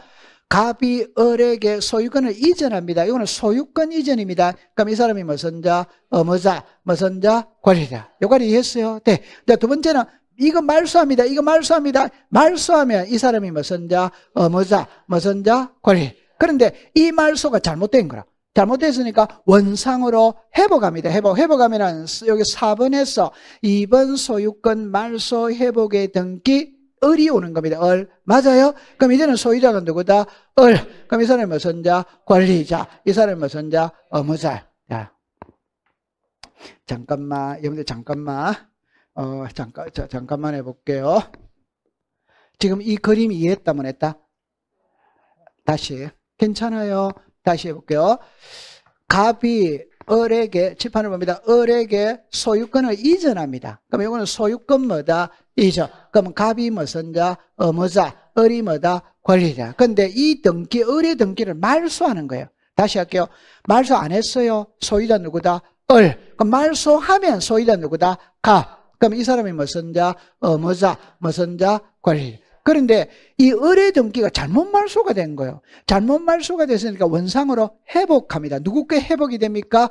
갑이 을에게 소유권을 이전합니다. 이거는 소유권 이전입니다. 그럼 이 사람이 무슨 자? 의무자, 무슨 자? 권리자. 요까지 이해했어요? 네. 자, 두 번째는 이거 말소합니다. 말소하면 이 사람이 무슨 자? 의무자, 무슨 자? 권리. 그런데 이 말소가 잘못된 거라. 잘못됐으니까 원상으로 회복합니다. 회복하면은 여기 4번에서 2번 소유권 말소 회복의 등기 을이 오는 겁니다. 을. 맞아요? 그럼 이제는 소유자가 누구다? 을. 그럼 이 사람이 무슨 자? 권리자. 이 사람이 무슨 자? 의무자. 자. 잠깐만. 여러분들 잠깐만. 잠깐만 해볼게요. 지금 이 그림 이해했다면 했다? 다시. 괜찮아요. 다시 해볼게요. 갑이 을에게, 칠판을 봅니다. 을에게 소유권을 이전합니다. 그럼 이거는 소유권 뭐다? 이전. 그럼 갑이 무슨 자? 의무자. 을이 뭐다? 권리자. 근데 이 등기, 을의 등기를 말소하는 거예요. 다시 할게요. 말소 안 했어요. 소유자 누구다? 을. 그럼 말소하면 소유자 누구다? 갑. 그럼 이 사람이 무슨 자? 의무자. 무슨 자? 권리자. 그런데 이 을의 등기가 잘못 말소가 된 거예요. 잘못 말소가 됐으니까 원상으로 회복합니다. 누구께 회복이 됩니까?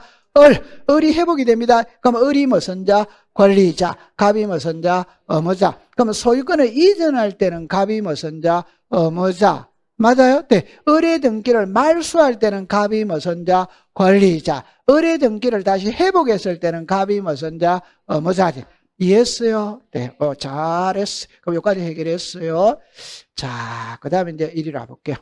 을이 회복이 됩니다. 그럼 을이 무슨 자? 권리자. 갑이 무슨 자? 의무자. 그럼 소유권을 이전할 때는 갑이 무슨 자? 의무자. 맞아요? 네. 을의 등기를 말소할 때는 갑이 무슨 자? 권리자. 을의 등기를 다시 회복했을 때는 갑이 무슨 자? 의무자지. 이해했어요? 네, 잘했어. 그럼 여기까지 해결했어요. 자, 그 다음에 이제 이리로 와볼게요.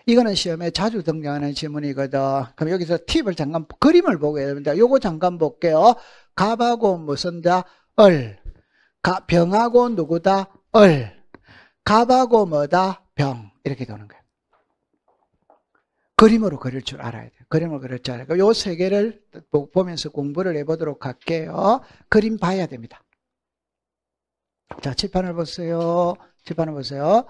이거는 시험에 자주 등장하는 질문이거든. 그럼 여기서 팁을 잠깐, 그림을 보고 해야 됩니다. 요거 잠깐 볼게요. 갑하고 무슨다? 을. 병하고 누구다? 을. 갑하고 뭐다? 병. 이렇게 되는 거예요. 그림으로 그릴 줄 알아야 돼요. 그림으로 그릴 줄 알아야 돼요. 요 세 개를 보면서 공부를 해보도록 할게요. 그림 봐야 됩니다. 자, 칠판을 보세요. 칠판을 보세요.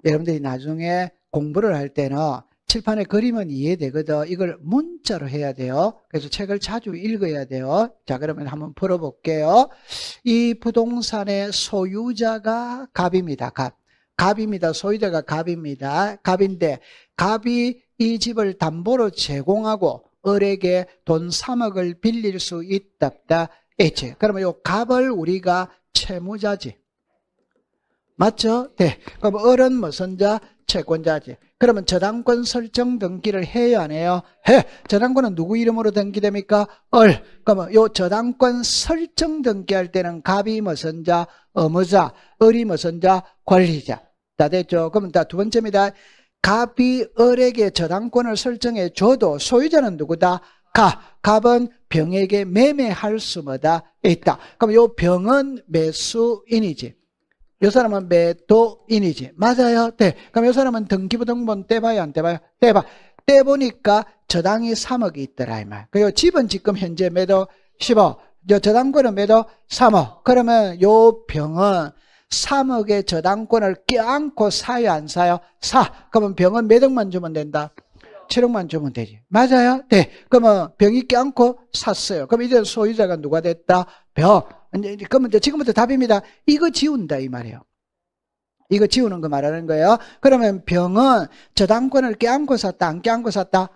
여러분들이 나중에 공부를 할 때는 칠판의 그림은 이해되거든. 이걸 문자로 해야 돼요. 그래서 책을 자주 읽어야 돼요. 자, 그러면 한번 풀어볼게요. 이 부동산의 소유자가 갑입니다. 갑. 갑입니다. 소유자가 갑입니다. 갑인데 갑이 이 집을 담보로 제공하고 을에게 돈 3억을 빌릴 수 있다. 했지. 그러면 이 갑을 우리가 채무자지. 맞죠? 네. 그럼 을은 무슨 자? 채권자지. 그러면 저당권 설정 등기를 해야 안 해요? 해. 저당권은 누구 이름으로 등기됩니까? 을. 그러면 요 저당권 설정 등기할 때는 갑이 무슨 자? 의무자. 을이 무슨 자? 권리자. 다 됐죠? 그러면 다 두 번째입니다. 갑이 을에게 저당권을 설정해 줘도 소유자는 누구다? 갑은 병에게 매매할 수 뭐다? 있다. 그럼 요 병은 매수인이지. 요 사람은 매도인이지. 맞아요? 네. 그럼 요 사람은 등기부등본 떼봐요? 안 떼봐요? 떼봐. 떼보니까 저당이 3억이 있더라, 이 말. 그리고 집은 지금 현재 매도 10억. 저당권은 매도 3억. 그러면 요 병은 3억의 저당권을 껴안고 사요, 안 사요? 사. 그러면 병은 몇 억만 주면 된다? 7억만 주면 되지. 맞아요? 네. 그러면 병이 껴안고 샀어요. 그럼 이제 소유자가 누가 됐다? 병. 그러면 이제 지금부터 답입니다. 이거 지운다, 이 말이에요. 이거 지우는 거 말하는 거예요. 그러면 병은 저당권을 껴안고 샀다, 안 껴안고 샀다?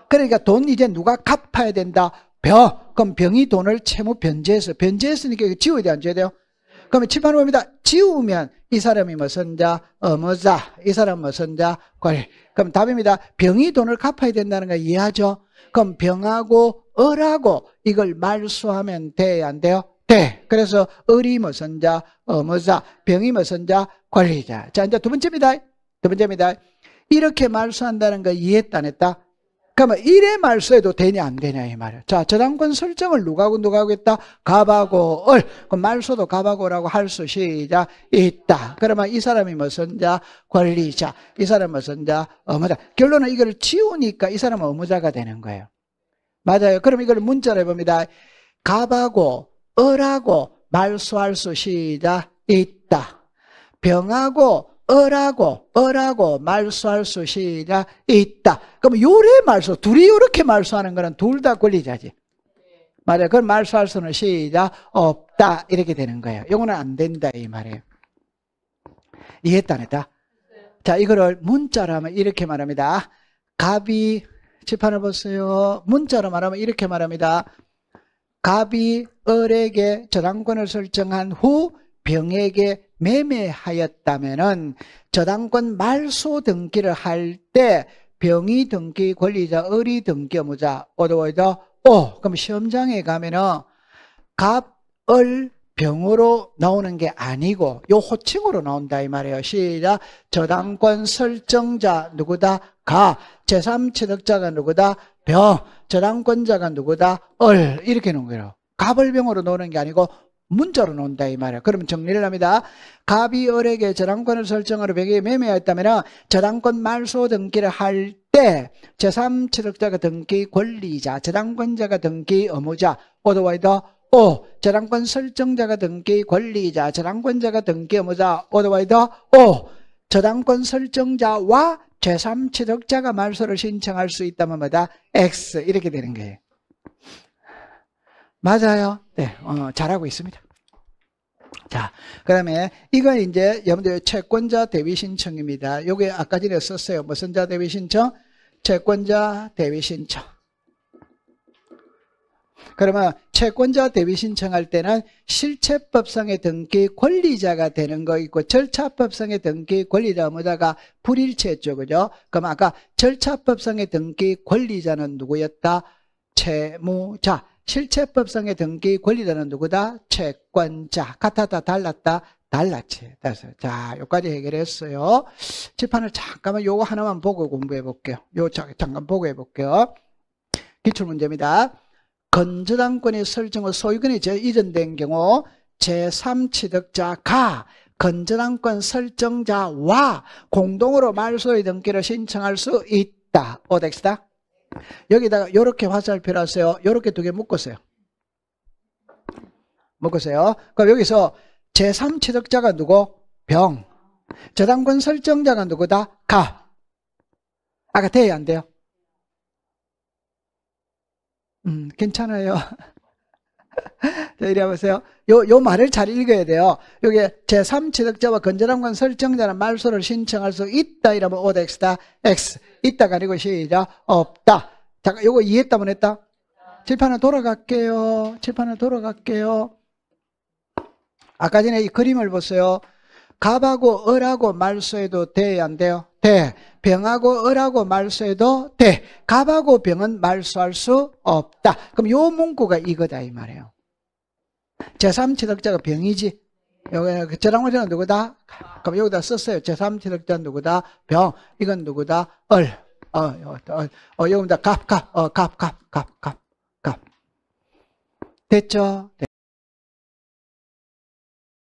그러니까 돈 이제 누가 갚아야 된다? 병. 그럼 병이 돈을 채무 변제해서, 변제했으니까 이거 지워야 돼, 안 지워야 돼요? 그러면 칠판을 봅니다. 지우면 이 사람이 무슨 자? 의무자. 이 사람은 무슨 자? 권리. 그럼 답입니다. 병이 돈을 갚아야 된다는 거 이해하죠? 그럼 병하고 을하고 이걸 말소하면 돼야 안 돼요? 돼. 그래서 을이 무슨 자? 의무자. 병이 무슨 자? 권리자. 자, 이제 두 번째입니다. 두 번째입니다. 이렇게 말소한다는 거 이해했다 안 했다? 그러면 이래 말소해도 되냐 안 되냐 이 말이야. 자, 저당권 설정을 누가 하겠다? 갑하고 을. 그럼 말소도 갑하고 을하고 할 수 시작 있다. 그러면 이 사람이 무슨 자? 권리자. 이 사람은 무슨 자? 의무자. 결론은 이걸 지우니까 이 사람은 의무자가 되는 거예요. 맞아요. 그럼 이걸 문자로 해봅니다. 갑하고 을하고 말소할 수 시작 있다. 병하고 을하고 말소할 수 시작 있다. 그럼 요래 말소, 둘이 요렇게 말소하는 거는 둘 다 권리자지. 맞아요. 그걸 말소할 수는 시작 없다. 이렇게 되는 거예요. 요거는 안 된다 이 말이에요. 이해했다 안 했다? 자, 이거를 문자로 하면 이렇게 말합니다. 갑이, 칠판을 보세요. 문자로 말하면 이렇게 말합니다. 갑이 을에게 저당권을 설정한 후 병에게 매매하였다면은 저당권 말소 등기를 할 때 병이 등기 권리자, 을이 등기 의무자, 오더워더 오. 그럼 시험장에 가면은 갑, 을, 병으로 나오는 게 아니고 요 호칭으로 나온다 이 말이에요. 시작. 저당권 설정자 누구다? 가. 제3취득자가 누구다? 병. 저당권자가 누구다? 을. 이렇게 놓은 거예요. 갑을 병으로 놓는 게 아니고 문자로 놓는다 이 말이에요. 그러면 정리를 합니다. 갑이 을에게 저당권을 설정하러 병에게 매매하였다면 저당권 말소 등기를 할 때 제3취득자가 등기 권리자, 저당권자가 등기 의무자, 오더와이더 오. 저당권 설정자가 등기 권리자, 저당권자가 등기 의무자, 오더와이더 오. 저당권 설정자와 제3취득자가 말소를 신청할 수 있다면 뭐다? X. 이렇게 되는 거예요. 맞아요. 네, 잘하고 있습니다. 자, 그 다음에 이건 이제 여러분들 채권자 대위 신청입니다. 요게 아까 전에 썼어요. 무슨 자 대위 신청? 채권자 대위 신청. 그러면 채권자 대위 신청할 때는 실체법상의 등기 권리자가 되는 거 있고 절차법상의 등기 권리자 의무자가 불일치했죠. 그죠? 그럼 아까 절차법상의 등기 권리자는 누구였다? 채무자. 실체법상의 등기 권리자는 누구다? 채권자. 같았다, 달랐다, 달랐지. 자, 여기까지 해결했어요. 칠판을 잠깐만 요거 하나만 보고 공부해 볼게요. 잠깐 보고 해 볼게요. 기출문제입니다. 건저당권의 설정 후 소유권이 이전된 경우 제3취득자가 건저당권 설정자와 공동으로 말소의 등기를 신청할 수 있다. 오덱스다. 여기다가 이렇게 화살표를 하세요. 이렇게 두 개 묶으세요. 묶으세요. 그럼 여기서 제3취득자가 누구? 병. 저당권 설정자가 누구다? 가. 아까 돼야 안 돼요? 괜찮아요. 자, 이리 와보세요. 요 말을 잘 읽어야 돼요. 여기 제3취득자와 건저당권 설정자는 말소를 신청할 수 있다. 이러면 OX다. X. 있다가 아니고 시작. 없다. 잠깐, 요거 이해했다, 못 했다? 칠판을 돌아갈게요. 칠판을 돌아갈게요. 아까 전에 이 그림을 보세요. 갑하고 을하고 말소해도 돼야 안 돼요? 돼. 병하고 을하고 말소해도 돼. 갑하고 병은 말소할 수 없다. 그럼 요 문구가 이거다 이 말이에요. 제3취득자가 병이지. 여기 저당권자는 누구다? 그럼 여기다 썼어요. 제3취득자는 누구다? 병. 이건 누구다? 을. 여기다 갑. 됐죠?